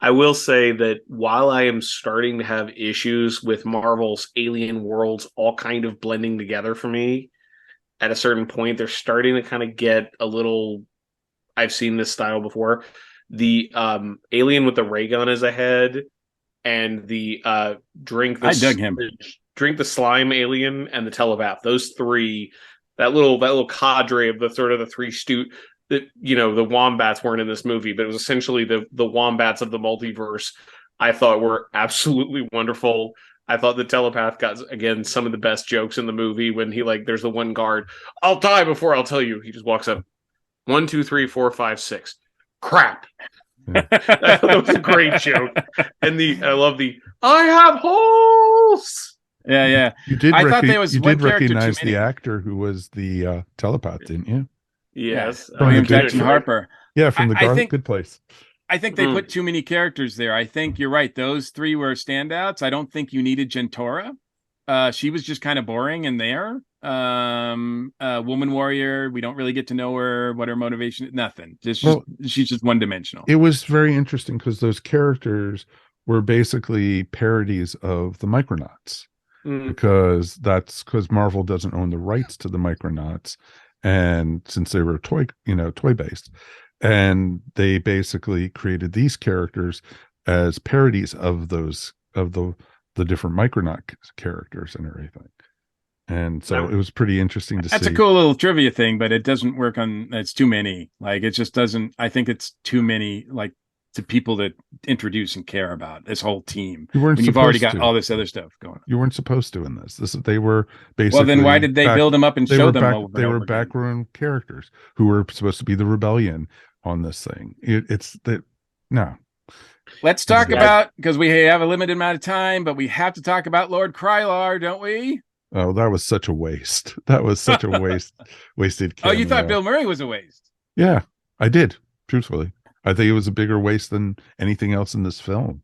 I will say that while I am starting to have issues with Marvel's alien worlds all kind of blending together for me, at a certain point, they're starting to kind of get a little. I've seen this style before. The alien with the ray gun as a head, and the I dug him. Drink the slime alien and the telepath. Those three, that little cadre of the sort of the three that, you know, the wombats weren't in this movie, but it was essentially the wombats of the multiverse. I thought were absolutely wonderful. I thought the telepath got, again, some of the best jokes in the movie when he, like, there's the one guard, I'll die before I'll tell you. He just walks up, 1, 2, 3, 4, 5, 6. Crap. That was a great joke. And I love I have holes. Yeah. You did. I thought there was you one did character recognize too many. the actor who was the telepath, didn't you? Yes. William Jackson Harper. Yeah, from I think- Good Place. I think they put too many characters there. I think you're right. Those three were standouts. I don't think you needed Gentora. She was just kind of boring in there. Woman warrior. We don't really get to know her, what her motivation is. Nothing. She's just one dimensional. It was very interesting because those characters were basically parodies of the Micronauts, because Marvel doesn't own the rights to the Micronauts, and since they were toy based, and they basically created these characters as parodies of the different Micronaut characters and everything. And so it was pretty interesting to see. That's a cool little trivia thing, but it doesn't work it's too many. Like, it just doesn't, I think it's too many, like, to people to introduce and care about this whole team. When you've already got all this other stuff going on. You weren't supposed to in this. They were basically. Well, then why did they build them up and show them? They were background characters who were supposed to be the rebellion on this thing. No. Let's talk about, because we have a limited amount of time, but we have to talk about Lord Krylar, don't we? Oh, that was such a waste. That was such a wasted cameo. Oh, you thought Bill Murray was a waste? Yeah, I did. Truthfully, I think it was a bigger waste than anything else in this film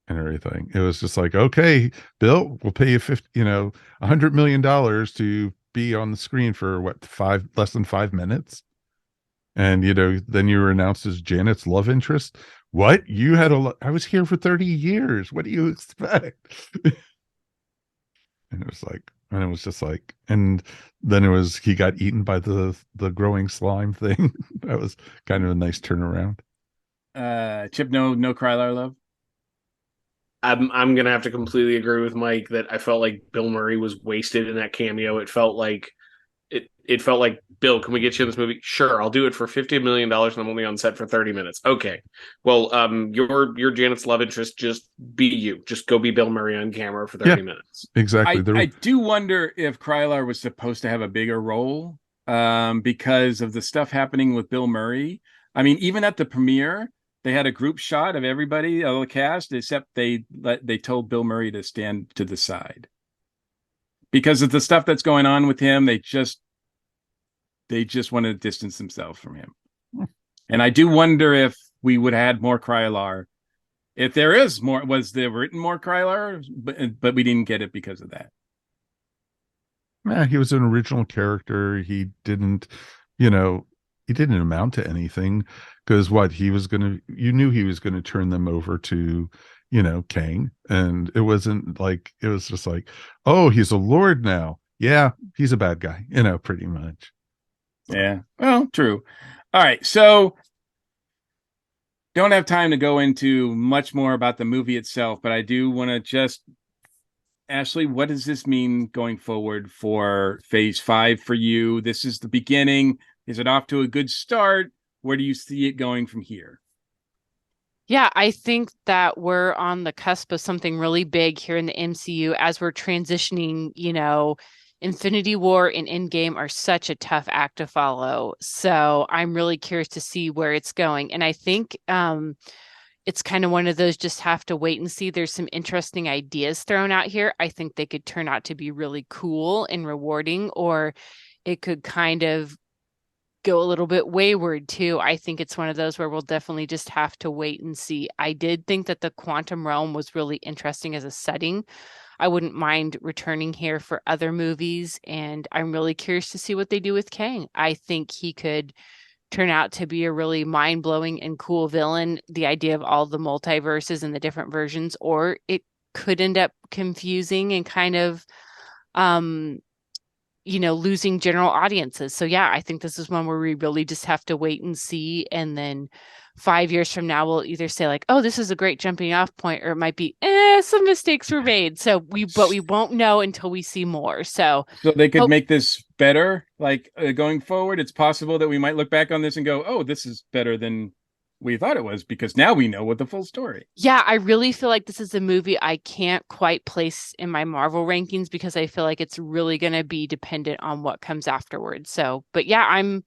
and everything. It was just like, okay, Bill, we'll pay you $100 million to be on the screen for less than 5 minutes. And, then you were announced as Janet's love interest. What? I was here for 30 years. What do you expect? And then he got eaten by the growing slime thing. That was kind of a nice turnaround. Chip, no Krylar love. I'm gonna have to completely agree with Mike that I felt like Bill Murray was wasted in that cameo. It felt like Bill, can we get you in this movie? Sure, I'll do it for $50 million, and I'm only on set for 30 minutes. Okay, well, you're Janet's love interest. Just be you. Just go be Bill Murray on camera for 30 minutes. Exactly. I do wonder if Krylar was supposed to have a bigger role, because of the stuff happening with Bill Murray. I mean, even at the premiere, they had a group shot of everybody, all the cast, except they told Bill Murray to stand to the side because of the stuff that's going on with him. They just want to distance themselves from him. And I do wonder if we would have had more Krylar. If there is more, was there written more Krylar? But we didn't get it because of that. Yeah, he was an original character. He didn't amount to anything, because you knew he was going to turn them over to, Kang. And it was just like, oh, he's a lord now. Yeah, he's a bad guy, pretty much. Yeah, well, true. All right, so don't have time to go into much more about the movie itself, but I do want to just, Ashley, what does this mean going forward for Phase 5 for you? This is the beginning. Is it off to a good start? Where do you see it going from here? Yeah, I think that we're on the cusp of something really big here in the MCU as we're transitioning, Infinity War and Endgame are such a tough act to follow. So I'm really curious to see where it's going. And I think it's kind of one of those just have to wait and see. There's some interesting ideas thrown out here. I think they could turn out to be really cool and rewarding, or it could kind of go a little bit wayward too. I think it's one of those where we'll definitely just have to wait and see. I did think that the quantum realm was really interesting as a setting. I wouldn't mind returning here for other movies, and I'm really curious to see what they do with Kang. I think he could turn out to be a really mind-blowing and cool villain, the idea of all the multiverses and the different versions, or it could end up confusing and kind of losing general audiences. So yeah, I think this is one where we really just have to wait and see. And then 5 years from now, we'll either say like, oh, this is a great jumping off point, or it might be, some mistakes were made. But we won't know until we see more. So they could make this better, like going forward. It's possible that we might look back on this and go, oh, this is better than we thought it was, because now we know what the full story. Yeah, I really feel like this is a movie I can't quite place in my Marvel rankings because I feel like it's really going to be dependent on what comes afterwards. So, but yeah, I'm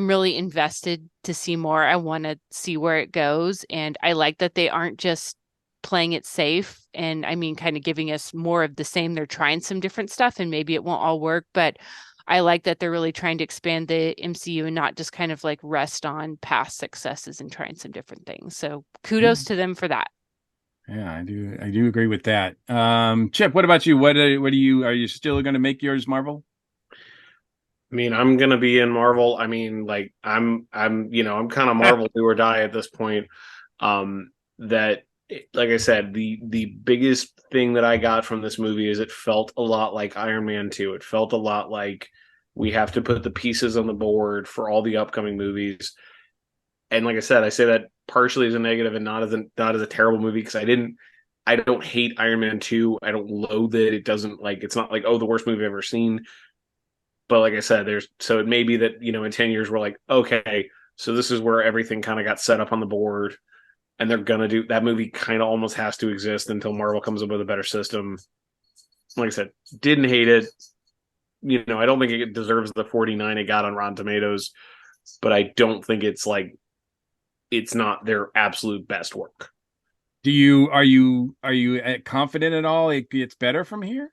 really invested to see more. I want to see where it goes, and I like that they aren't just playing it safe and I mean kind of giving us more of the same. They're trying some different stuff and maybe it won't all work, but I like that they're really trying to expand the MCU and not just kind of like rest on past successes and trying some different things. So kudos to them for that. Yeah, I do agree with that. Chip, what about you? What are you still going to make yours Marvel? I mean, I'm gonna be in Marvel. I mean, like I'm kind of Marvel do or die at this point. That, like I said, the biggest thing that I got from this movie is it felt a lot like Iron Man 2. It felt a lot like we have to put the pieces on the board for all the upcoming movies. And like I said, I say that partially as a negative and not as a terrible movie, because I don't hate Iron Man 2. I don't loathe it. It's not like, oh, the worst movie I've ever seen. But like I said, so it may be that, in 10 years, we're like, okay, so this is where everything kind of got set up on the board, and they're going to do that. Movie kind of almost has to exist until Marvel comes up with a better system. Like I said, didn't hate it. I don't think it deserves the 49 it got on Rotten Tomatoes, but I don't think it's not their absolute best work. Are you confident at all it gets better from here?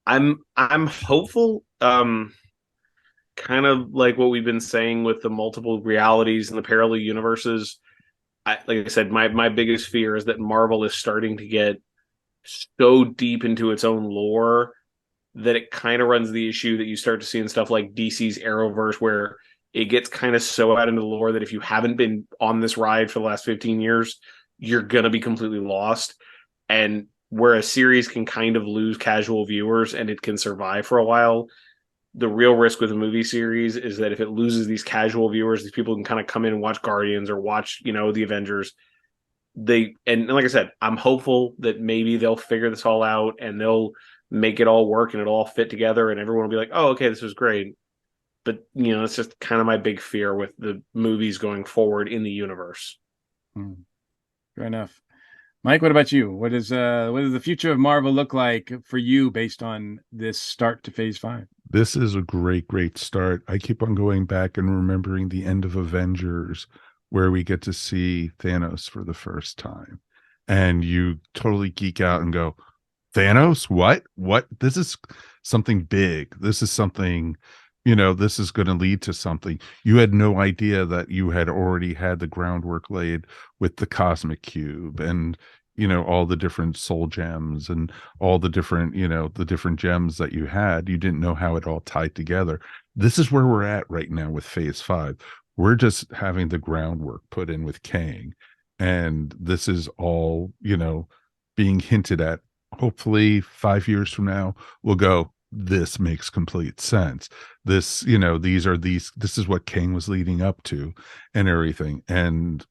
I'm hopeful. Kind of like what we've been saying with the multiple realities and the parallel universes. Like I said, my biggest fear is that Marvel is starting to get so deep into its own lore that it kind of runs the issue that you start to see in stuff like DC's Arrowverse, where it gets kind of so out into the lore that if you haven't been on this ride for the last 15 years, you're going to be completely lost. And where a series can kind of lose casual viewers and it can survive for a while, the real risk with a movie series is that if it loses these casual viewers, these people can kind of come in and watch Guardians or watch, the Avengers. And like I said, I'm hopeful that maybe they'll figure this all out and they'll make it all work and it'll all fit together and everyone will be like, oh, okay, this was great. But, it's just kind of my big fear with the movies going forward in the universe. Fair enough. Mike, what about you? What does the future of Marvel look like for you based on this start to Phase 5? This is a great start. I keep on going back and remembering the end of Avengers, where we get to see Thanos for the first time. And you totally geek out and go, Thanos? What? This is something big. This is something, this is going to lead to something. You had no idea that you had already had the groundwork laid with the cosmic cube and, all the different soul gems and all the different, the different gems that you had. You didn't know how it all tied together. This is where we're at right now with Phase 5. We're just having the groundwork put in with Kang. And this is all, being hinted at. Hopefully 5 years from now, we'll go, this makes complete sense. This, this is what Kang was leading up to and everything. And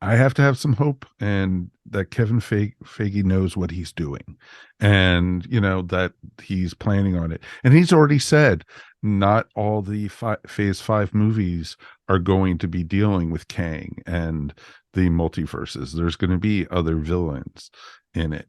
I have to have some hope, and that Kevin Feige knows what he's doing, and that he's planning on it. And he's already said not all the Phase 5 movies are going to be dealing with Kang and the multiverses. There's going to be other villains in it,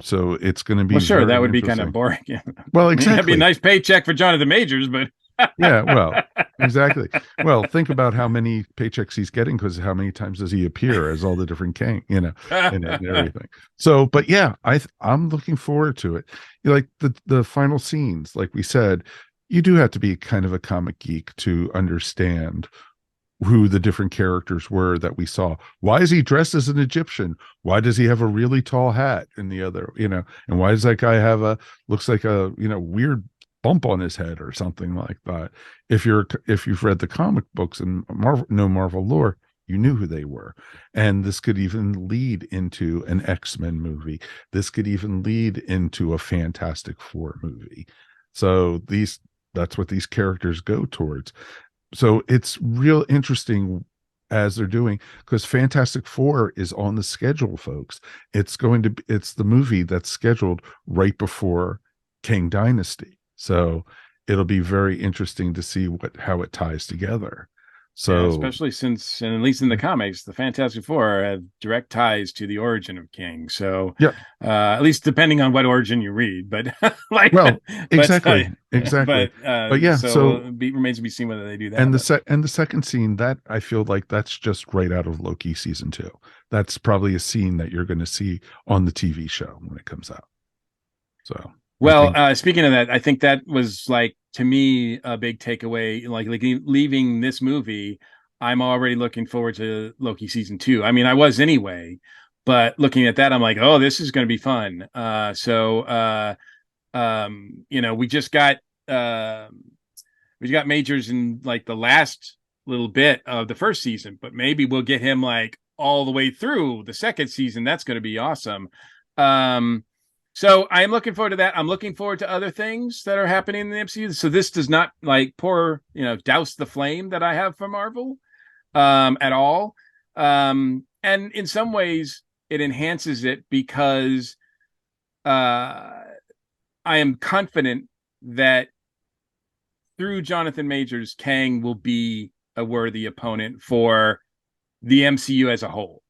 so it's going to be sure, that would be kind interesting. of boring. Yeah. Well, I mean, exactly. that'd be a nice paycheck for Jonathan Majors, but Yeah, well, exactly. Well, think about how many paychecks he's getting, because how many times does he appear as all the different Kang, in it and everything. So, but yeah, I'm looking forward to it. Like the final scenes, like we said, you do have to be kind of a comic geek to understand who the different characters were that we saw. Why is he dressed as an Egyptian? Why does he have a really tall hat in the other, and why does that guy have looks like a, weird bump on his head or something like that? If you've read the comic books and know Marvel lore, you knew who they were. And this could even lead into an X-Men movie. This could even lead into a Fantastic Four movie. So that's what these characters go towards. So it's real interesting as they're doing, because Fantastic Four is on the schedule, folks. It's the movie that's scheduled right before Kang Dynasty. So it'll be very interesting to see how it ties together. So yeah, especially since, and at least in the comics, the Fantastic Four have direct ties to the origin of King. So yeah, at least depending on what origin you read, but exactly. But yeah, so it remains to be seen whether they do that. And the second scene, that I feel like that's just right out of Loki season 2. That's probably a scene that you're going to see on the TV show when it comes out. So well, speaking of that, I think that was, like, to me, a big takeaway. Like leaving this movie, I'm already looking forward to Loki season 2. I mean, I was anyway, but looking at that, I'm like, oh, this is going to be fun. We got Majors in, like, the last little bit of the first season, but maybe we'll get him, like, all the way through the second season. That's going to be awesome. So I am looking forward to that. I'm looking forward to other things that are happening in the MCU. So this does not, like, douse the flame that I have for Marvel at all. And in some ways it enhances it, because I am confident that through Jonathan Majors, Kang will be a worthy opponent for the MCU as a whole.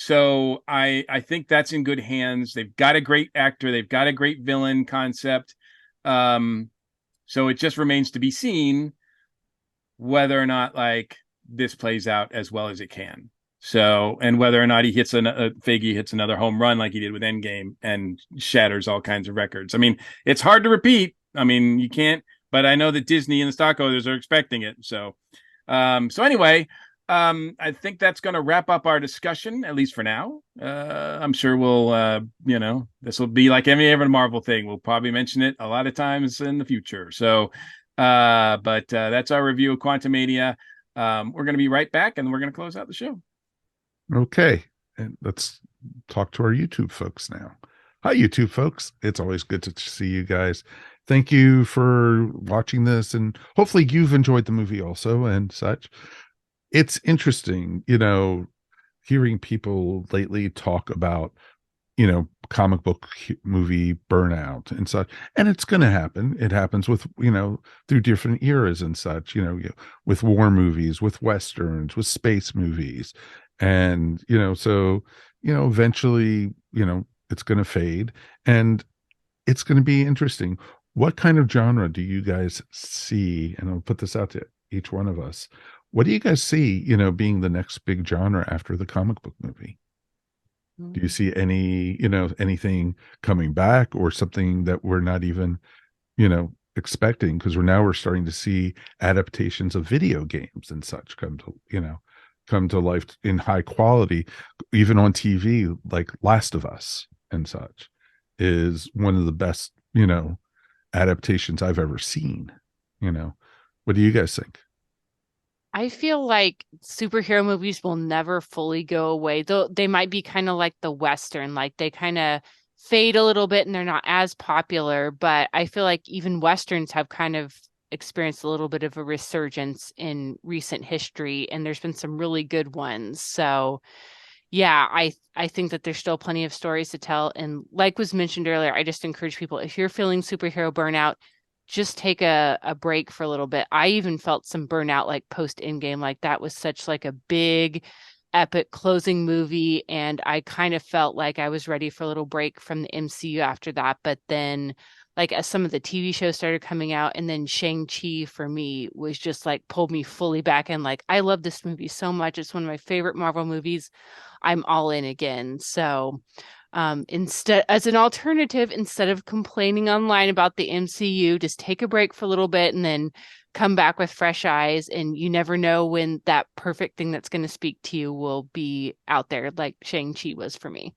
So I think that's in good hands. They've got a great actor. They've got a great villain concept. So it just remains to be seen whether or not, like, this plays out as well as it can. So, and whether or not Feige hits another home run like he did with Endgame and shatters all kinds of records. I mean, it's hard to repeat. I mean, you can't, but I know that Disney and the stockholders are expecting it. So anyway, I think that's going to wrap up our discussion, at least for now. I'm sure we'll, this will be like any other Marvel thing. We'll probably mention it a lot of times in the future. So, but that's our review of Quantumania. We're going to be right back, and we're going to close out the show. Okay. And let's talk to our YouTube folks now. Hi, YouTube folks. It's always good to see you guys. Thank you for watching this, and hopefully you've enjoyed the movie also and such. It's interesting, hearing people lately talk about, comic book movie burnout and such. And it's going to happen. It happens with, through different eras and such, with war movies, with Westerns, with space movies. And, so, eventually, it's going to fade, and it's going to be interesting. What kind of genre do you guys see? And I'll put this out to each one of us. What do you guys see, being the next big genre after the comic book movie? Do you see anything coming back, or something that we're not even, expecting? Because we're starting to see adaptations of video games and such come to life in high quality, even on TV, like Last of Us and such is one of the best, adaptations I've ever seen. What do you guys think? I feel like superhero movies will never fully go away. Though they might be kind of like the Western, like they kind of fade a little bit and they're not as popular. But I feel like even Westerns have kind of experienced a little bit of a resurgence in recent history, and there's been some really good ones. So yeah, I think that there's still plenty of stories to tell. And like was mentioned earlier, I just encourage people, if you're feeling superhero burnout, just take a break for a little bit. I even felt some burnout like post Endgame. Like that was such like a big epic closing movie, and I kind of felt like I was ready for a little break from the MCU after that. But then like as some of the TV shows started coming out, and then Shang-Chi for me was just like pulled me fully back in. Like I love this movie so much. It's one of my favorite Marvel movies. I'm all in again. So instead, as an alternative, instead of complaining online about the MCU, just take a break for a little bit and then come back with fresh eyes. And you never know when that perfect thing that's going to speak to you will be out there, like Shang-Chi was for me.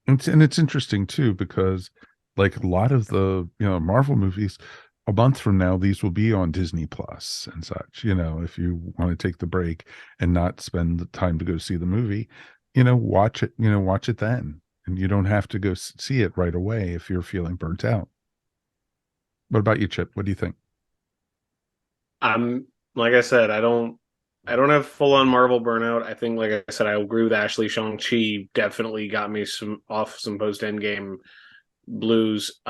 It's interesting too, because like a lot of the Marvel movies, a month from now these will be on Disney Plus and such. If you want to take the break and not spend the time to go see the movie, watch it then, and you don't have to go see it right away if you're feeling burnt out. What about you, Chip? What do you think? Like I said, I don't have full on Marvel burnout. I think, like I said, I agree with Ashley. Shang-Chi definitely got me some post Endgame blues.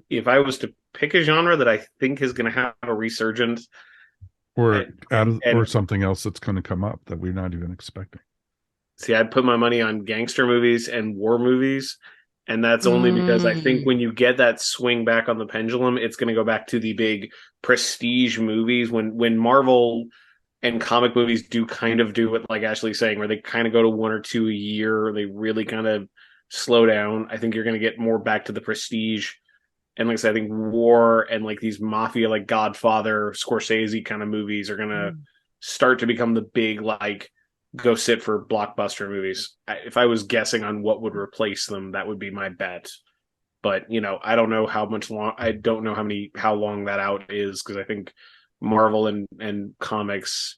If I was to pick a genre that I think is going to have a resurgence, or something else that's going to come up that we're not even expecting. See, I'd put my money on gangster movies and war movies. And that's only because I think when you get that swing back on the pendulum, it's going to go back to the big prestige movies. When Marvel and comic movies do kind of do what, like Ashley's saying, where they kind of go to one or two a year, they really kind of slow down. I think you're going to get more back to the prestige. And like I said, I think war and like these mafia, like Godfather, Scorsese kind of movies are going to start to become the big, like, go sit for blockbuster movies. If I was guessing on what would replace them, that would be my bet. But I don't know how long that out is, because I think Marvel and comics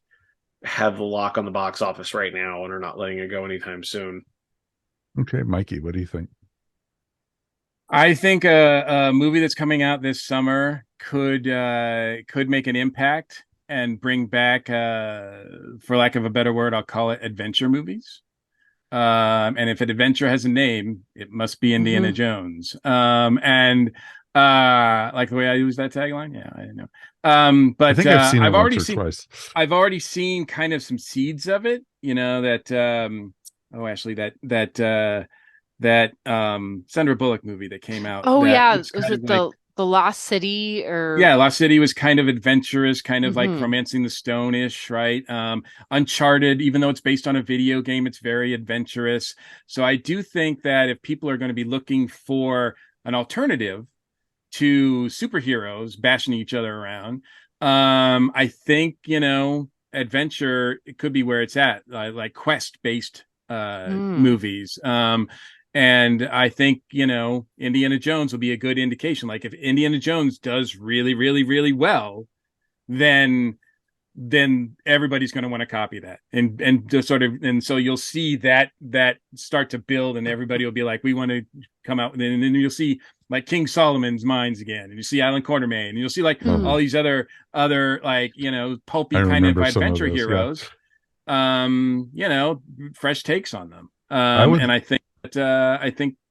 have the lock on the box office right now and are not letting it go anytime soon. Okay, Mikey, what do you think? I think a movie that's coming out this summer could make an impact and bring back, for lack of a better word, I'll call it adventure movies. And if an adventure has a name, it must be Indiana Jones. And like the way I use that tagline, yeah, I don't know. But I think I've seen it once or twice. I've already seen kind of some seeds of it. That Sandra Bullock movie that came out. Oh yeah, was it the Lost City? Or yeah, Lost City was kind of adventurous, kind of like Romancing the Stone-ish, right? Uncharted, even though it's based on a video game, it's very adventurous. So I do think that if people are going to be looking for an alternative to superheroes bashing each other around, I think adventure, it could be where it's at, like quest-based movies. And I think, Indiana Jones will be a good indication. Like if Indiana Jones does really, really, really well, then everybody's going to want to copy that. And just sort of, and so you'll see that start to build, and everybody will be like, we want to come out. And then you'll see like King Solomon's Mines again. And you see Alan Quatermain, and you'll see like all these other like, pulpy kind of adventure heroes, fresh takes on them. And I think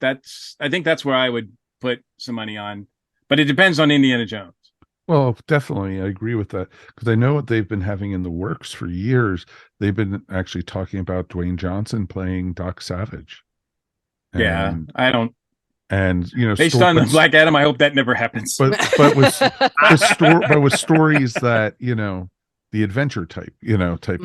that's where I would put some money on, but it depends on Indiana Jones. Well, definitely, I agree with that, because I know what they've been having in the works for years. They've been actually talking about Dwayne Johnson playing Doc Savage. I don't. And based on the Black Adam, I hope that never happens. But with stories that the adventure type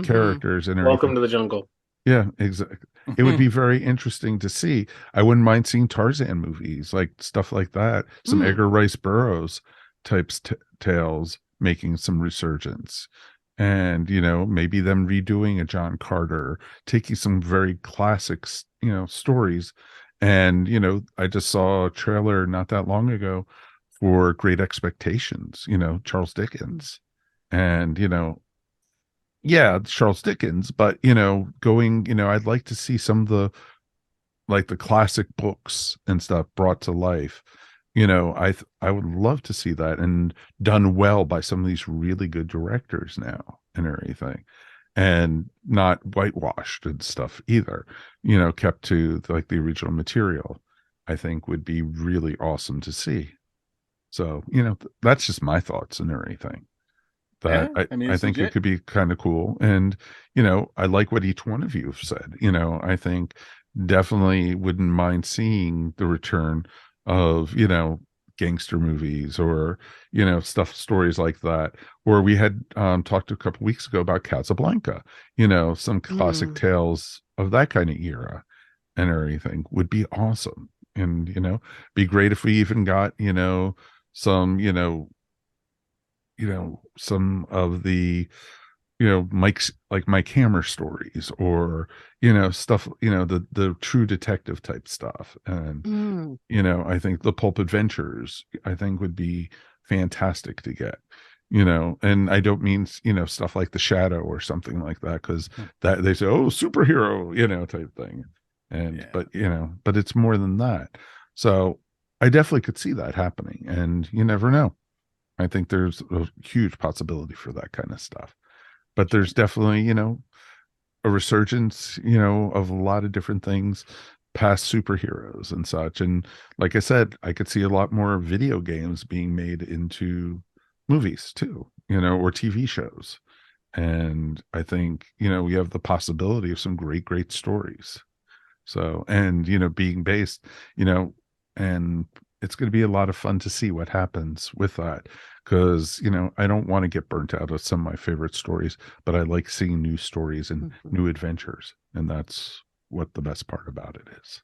characters and everything. Welcome to the jungle. Yeah, exactly. It would be very interesting to see. I wouldn't mind seeing Tarzan movies, like stuff like that. Some Edgar Rice Burroughs types tales making some resurgence, and maybe them redoing a John Carter, taking some very classic stories. And I just saw a trailer not that long ago for Great Expectations, Charles Dickens, and yeah, Charles Dickens, but I'd like to see some of the classic books and stuff brought to life. I would love to see that, and done well by some of these really good directors now and everything. and not whitewashed and stuff either, kept to like the original material, I think would be really awesome to see. So, that's just my thoughts and everything. But I think it could be kind of cool. And, I like what each one of you have said. I think definitely wouldn't mind seeing the return of, gangster movies or, stories like that. Or we had talked a couple weeks ago about Casablanca, some classic tales of that kind of era and everything would be awesome. And, be great if we even got, some, some of the, Mike's like Mike Hammer stories or, stuff, the true detective type stuff. And, I think the pulp adventures, I think would be fantastic to get, and I don't mean, stuff like The Shadow or something like that, because that they say, oh, superhero, type thing. And, but it's more than that. So I definitely could see that happening, and you never know. I think there's a huge possibility for that kind of stuff. But there's definitely, a resurgence, of a lot of different things past superheroes and such. And like I said, I could see a lot more video games being made into movies too, or TV shows. And I think, we have the possibility of some great, great stories. So, and, being based, and it's going to be a lot of fun to see what happens with that. Because, I don't want to get burnt out of some of my favorite stories, but I like seeing new stories and new adventures. And that's what the best part about it is.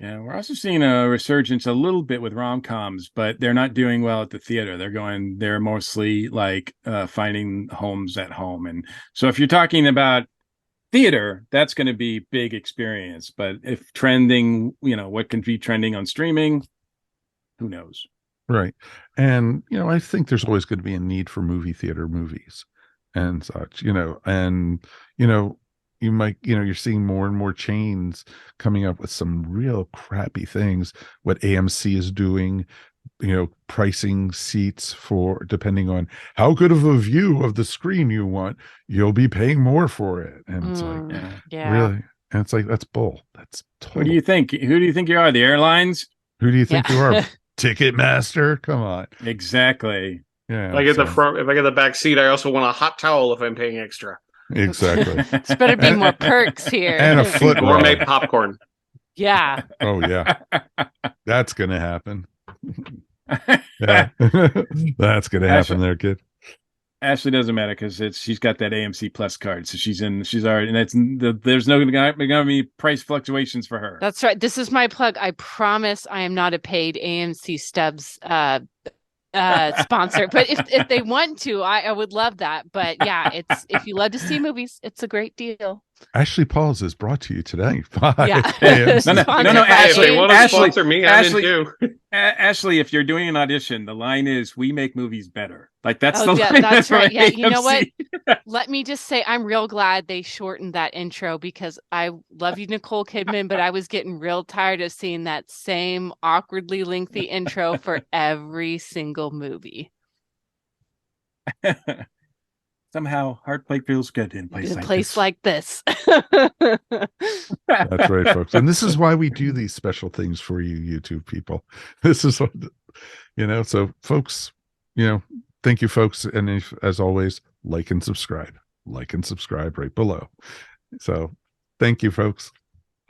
Yeah, we're also seeing a resurgence a little bit with rom-coms, but they're not doing well at the theater. They're mostly like finding homes at home. And so if you're talking about theater, that's going to be big experience. But if trending, what can be trending on streaming, who knows? Right. And, I think there's always going to be a need for movie theater movies and such, and, you might, you're seeing more and more chains coming up with some real crappy things. What AMC is doing, pricing seats for, depending on how good of a view of the screen you want, you'll be paying more for it. And it's like, really? And it's like, that's bull. That's total. What do you think? Who do you think you are? The airlines? Who do you think you are? Ticketmaster? Come on. Exactly. Yeah. If I get the front, if I get the back seat, I also want a hot towel if I'm paying extra. Exactly. It's better be more perks here. And a foot gourmet popcorn. Yeah. Oh yeah. That's gonna happen. Yeah. That's gonna happen there, kid. Ashley doesn't matter because she's got that AMC Plus card, so she's already, and there's no going to be price fluctuations for her. That's right. This is my plug. I promise I am not a paid AMC Stubs sponsor, but if they want to, I would love that. But yeah, if you love to see movies, it's a great deal. Ashley Pauls is brought to you today. Yeah. No, Ashley, want to sponsor me? I'm in too. Ashley, if you're doing an audition, the line is, "We make movies better." Like that's the yeah, line. that's right. Yeah, AMC. you know what? Let me just say, I'm real glad they shortened that intro because I love you, Nicole Kidman, but I was getting real tired of seeing that same awkwardly lengthy intro for every single movie. Somehow, Heartbreak feels good in a place like this. That's right, folks. And this is why we do these special things for you, YouTube people. This is what, so folks, thank you, folks. And as always, like and subscribe right below. So thank you, folks.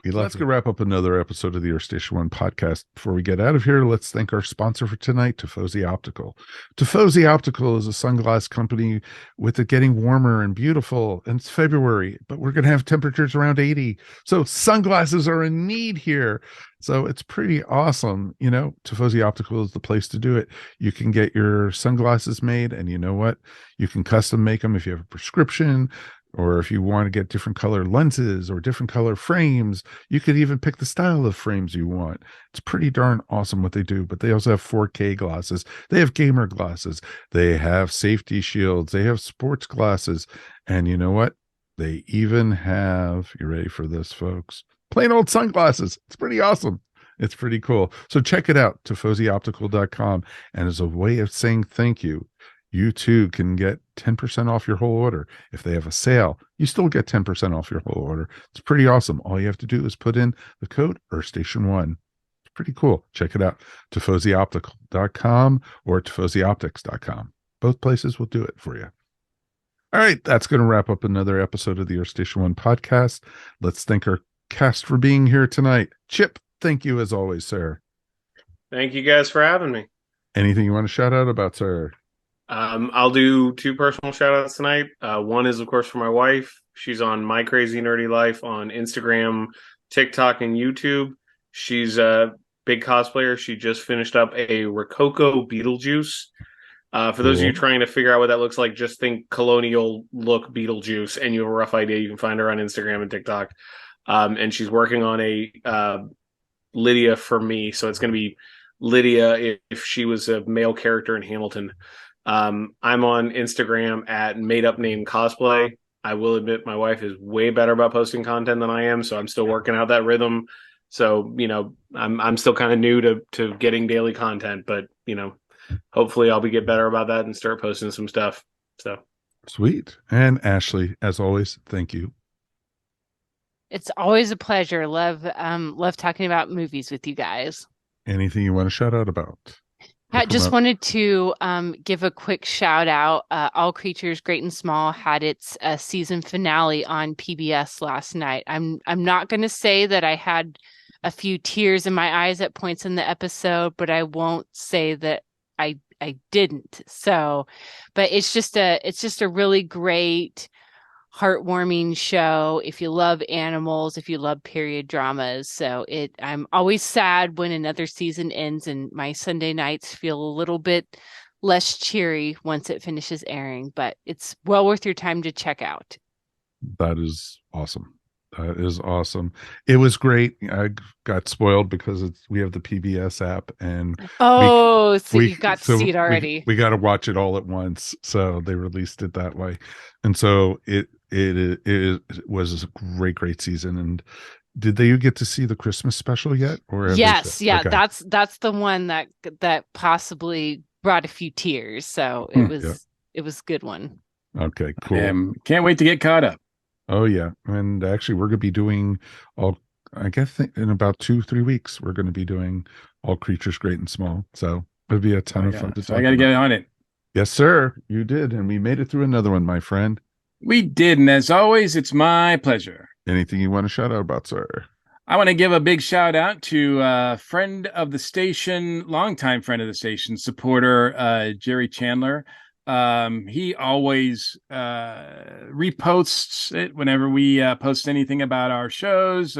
Let's go wrap up another episode of the Earth Station One podcast. Before we get out of here, let's thank our sponsor for tonight, Tifosi Optical. Tifosi Optical is a sunglass company with it getting warmer and beautiful. And it's February, but we're going to have temperatures around 80. So sunglasses are in need here. So it's pretty awesome. Tifosi Optical is the place to do it. You can get your sunglasses made, and you know what? You can custom make them if you have a prescription, or if you want to get different color lenses or different color frames. You could even pick the style of frames you want. It's pretty darn awesome what they do. But they also have 4K glasses. They have gamer glasses. They have safety shields. They have sports glasses. And you know what? They even have, you ready for this, folks? Plain old sunglasses. It's pretty awesome. It's pretty cool. So check it out, tifosioptical.com. And as a way of saying thank you, you too can get 10% off your whole order. If they have a sale, you still get 10% off your whole order. It's pretty awesome. All you have to do is put in the code EarthStation1. It's pretty cool. Check it out. TifosiOptical.com or TifosiOptics.com. Both places will do it for you. All right, that's going to wrap up another episode of the Earth Station 1 podcast. Let's thank our cast for being here tonight. Chip, thank you as always, sir. Thank you guys for having me. Anything you want to shout out about, sir? I'll do 2 personal shout outs tonight. One is, of course, for my wife. She's on My Crazy Nerdy Life on Instagram, TikTok, and YouTube. She's a big cosplayer. She just finished up a Rococo Beetlejuice. For those of you trying to figure out what that looks like, just think colonial look Beetlejuice, and you have a rough idea. You can find her on Instagram and TikTok. And she's working on a Lydia for me. So it's going to be Lydia if she was a male character in Hamilton. I'm on Instagram at Made Up Name Cosplay. I will admit my wife is way better about posting content than I am, so I'm still working out that rhythm. So, I'm still kind of new to getting daily content, but hopefully I'll get better about that and start posting some stuff. So sweet. And Ashley, as always, thank you. It's always a pleasure. Love talking about movies with you guys. Anything you want to shout out about? I just wanted to give a quick shout out. All Creatures Great and Small had its season finale on PBS last night. I'm not going to say that I had a few tears in my eyes at points in the episode, but I won't say that I didn't. So, but it's just a really great, heartwarming show if you love animals, if you love period dramas. So I'm always sad when another season ends, and my Sunday nights feel a little bit less cheery once it finishes airing, but it's well worth your time to check out. That is awesome. That is awesome. It was great. I got spoiled because we have the PBS app, and so you got to see it already. We got to watch it all at once. So they released it that way, and so it was a great season. And did they get to see the Christmas special yet? Or yes, yeah, okay. That's the one that possibly brought a few tears. So it was a good one. Okay, cool. Can't wait to get caught up. Oh yeah, and actually we're going to be doing I guess in about 2-3 weeks we're going to be doing All Creatures Great and Small. So it'll be a ton of fun to talk. I got to get on it. Yes, sir. You did, and we made it through another one, my friend. We did, and as always, it's my pleasure. Anything you want to shout out about, sir? I want to give a big shout out to friend of the station, longtime friend of the station, supporter Jerry Chandler. He always reposts it whenever we post anything about our shows,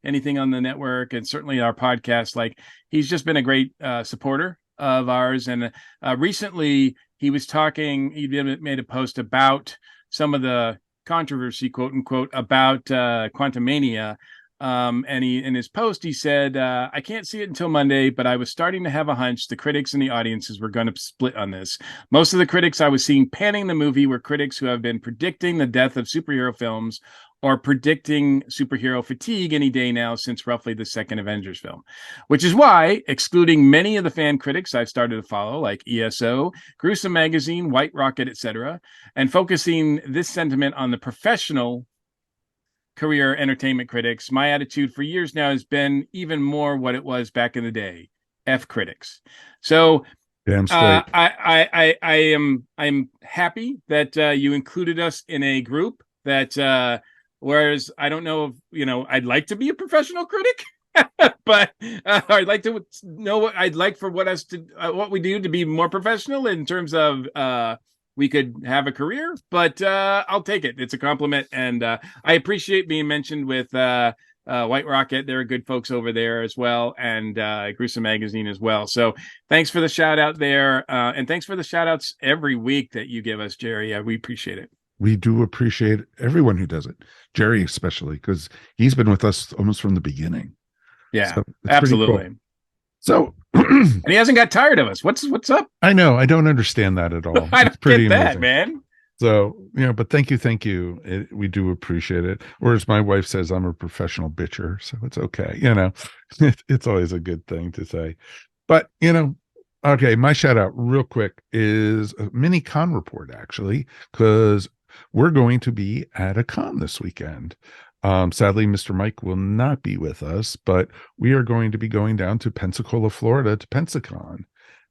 anything on the network, and certainly our podcast. Like, he's just been a great supporter of ours. And recently he made a post about some of the controversy, quote unquote, about Quantumania. And in his post, he said, I can't see it until Monday, but I was starting to have a hunch the critics and the audiences were going to split on this. Most of the critics I was seeing panning the movie were critics who have been predicting the death of superhero films or predicting superhero fatigue any day now since roughly the second Avengers film, which is why, excluding many of the fan critics I've started to follow, like ESO, Gruesome Magazine, White Rocket, etc., and focusing this sentiment on the professional career entertainment critics, my attitude for years now has been even more what it was back in the day. F critics. So damn straight. I'm happy that you included us in a group that whereas I don't know if I'd like to be a professional critic, but I'd like to know what I'd like for what we do to be more professional in terms of we could have a career, but I'll take it. It's a compliment, and I appreciate being mentioned with White Rocket. There are good folks over there as well, and Gruesome Magazine as well. So thanks for the shout out there, and thanks for the shout outs every week that you give us, Jerry. We appreciate it. We do appreciate everyone who does it, Jerry especially, because he's been with us almost from the beginning. Yeah, so absolutely. Cool. So and he hasn't got tired of us. What's up? I know. I don't understand that at all. I it's pretty get that, amazing, man. So, but thank you. We do appreciate it. Or as my wife says, I'm a professional bitcher, so it's okay. It's always a good thing to say. But, Okay, my shout out real quick is a mini con report, actually, because we're going to be at a con this weekend. Sadly, Mr. Mike will not be with us, but we are going to be going down to Pensacola, Florida to Pensacon.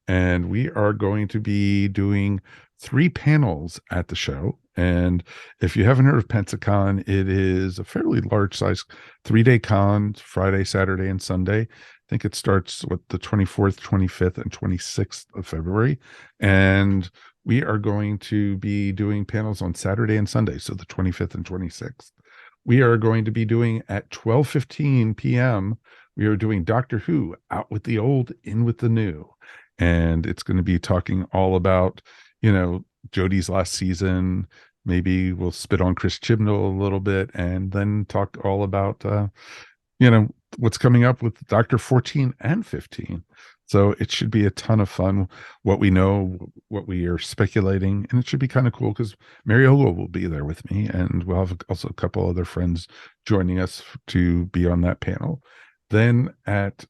And we are going to be doing 3 panels at the show. And if you haven't heard of Pensacon, it is a fairly large size 3-day con, Friday, Saturday, and Sunday. I think it starts with the 24th, 25th, and 26th of February. And we are going to be doing panels on Saturday and Sunday, so the 25th and 26th. We are going to be doing at 12:15 p.m. We are doing Doctor Who, Out with the Old, In with the New. And it's going to be talking all about, Jodie's last season. Maybe we'll spit on Chris Chibnall a little bit, and then talk all about, what's coming up with Doctor 14 and 15. So it should be a ton of fun, what we know, what we are speculating, and it should be kind of cool because Mariola will be there with me, and we'll have also a couple other friends joining us to be on that panel. Then at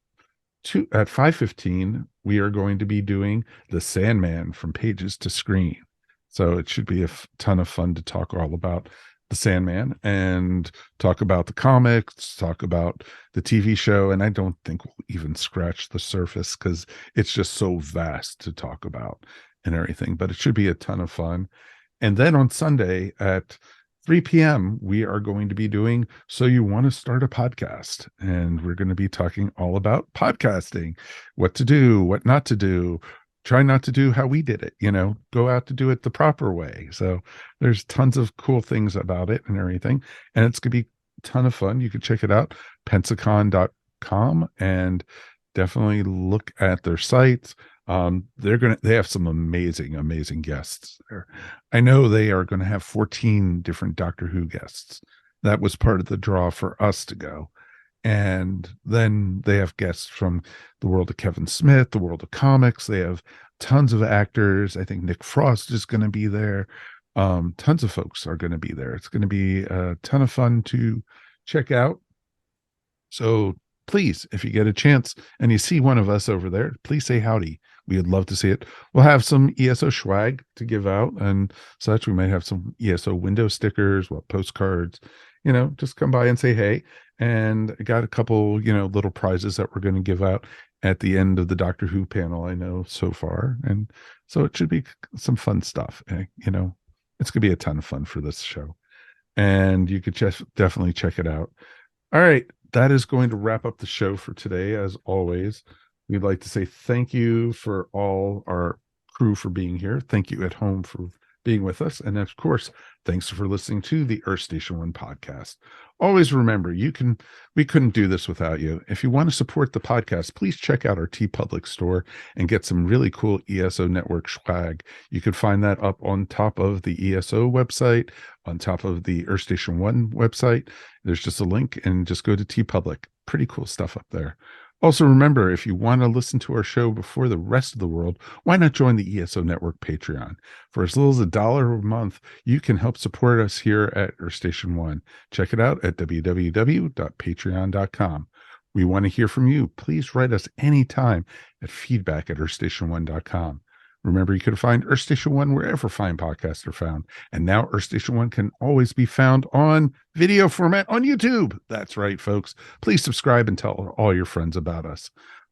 5:15, we are going to be doing The Sandman from Pages to Screen. So it should be a ton of fun to talk all about The Sandman and talk about the comics, talk about the TV show. And I don't think we'll even scratch the surface because it's just so vast to talk about and everything. But it should be a ton of fun. And then on Sunday at 3 p.m., we are going to be doing So You Want to Start a Podcast. And we're going to be talking all about podcasting, what to do, what not to do. Try not to do how we did it, go out to do it the proper way. So there's tons of cool things about it and everything. And it's going to be a ton of fun. You can check it out, pensacon.com, and definitely look at their sites. They have some amazing guests there. I know they are going to have 14 different Doctor Who guests. That was part of the draw for us to go. And then they have guests from the world of Kevin Smith, the world of comics. They have tons of actors. I think Nick Frost is going to be there. Tons of folks are going to be there. It's going to be a ton of fun to check out. So please, if you get a chance and you see one of us over there, please say howdy. We would love to see it. We'll have some ESO swag to give out and such. We might have some ESO window stickers, postcards, just come by and say hey. And I got a couple, little prizes that we're going to give out at the end of the Doctor Who panel, I know so far. And so it should be some fun stuff. It's going to be a ton of fun for this show. And you could just definitely check it out. All right. That is going to wrap up the show for today. As always, we'd like to say thank you for all our crew for being here. Thank you at home for being with us. And of course, thanks for listening to the Earth Station One podcast. Always remember, we couldn't do this without you. If you want to support the podcast, please check out our TeePublic store and get some really cool ESO Network swag. You can find that up on top of the ESO website, on top of the Earth Station One website. There's just a link, and just go to TeePublic. Pretty cool stuff up there. Also, remember, if you want to listen to our show before the rest of the world, why not join the ESO Network Patreon? For as little as $1 a month, you can help support us here at Earth Station One. Check it out at www.patreon.com. We want to hear from you. Please write us anytime at feedback@earthstation1.com. Remember, you can find Earth Station One wherever fine podcasts are found. And now Earth Station One can always be found on video format on YouTube. That's right, folks. Please subscribe and tell all your friends about us.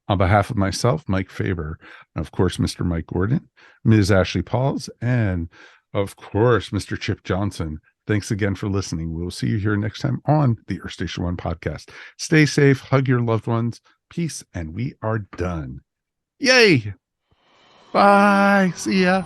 On behalf of myself, Mike Faber, of course, Mr. Mike Gordon, Ms. Ashley Pauls, and of course, Mr. Chip Johnson, thanks again for listening. We'll see you here next time on the Earth Station One podcast. Stay safe, hug your loved ones, peace, and we are done. Yay! Bye. See ya.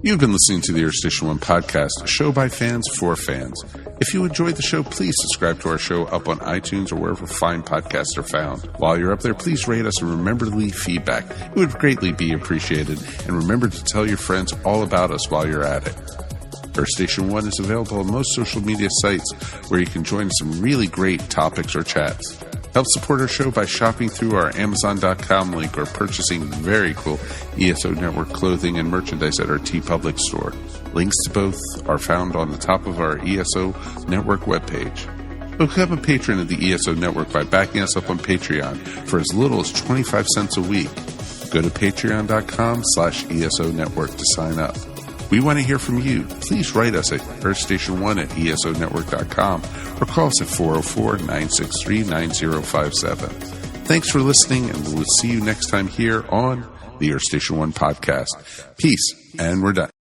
You've been listening to the Earth Station One podcast, a show by fans for fans. If you enjoyed the show, please subscribe to our show up on iTunes or wherever fine podcasts are found. While you're up there, please rate us and remember to leave feedback. It would greatly be appreciated. And remember to tell your friends all about us while you're at it. Earth Station One is available on most social media sites where you can join some really great topics or chats. Help support our show by shopping through our Amazon.com link or purchasing very cool ESO Network clothing and merchandise at our TeePublic store. Links to both are found on the top of our ESO Network webpage. Become a patron of the ESO Network by backing us up on Patreon for as little as 25 cents a week. Go to patreon.com/ESO Network to sign up. We want to hear from you. Please write us at earthstation1@esonetwork.com or call us at 404-963-9057. Thanks for listening, and we'll see you next time here on the Earth Station 1 podcast. Peace, and we're done.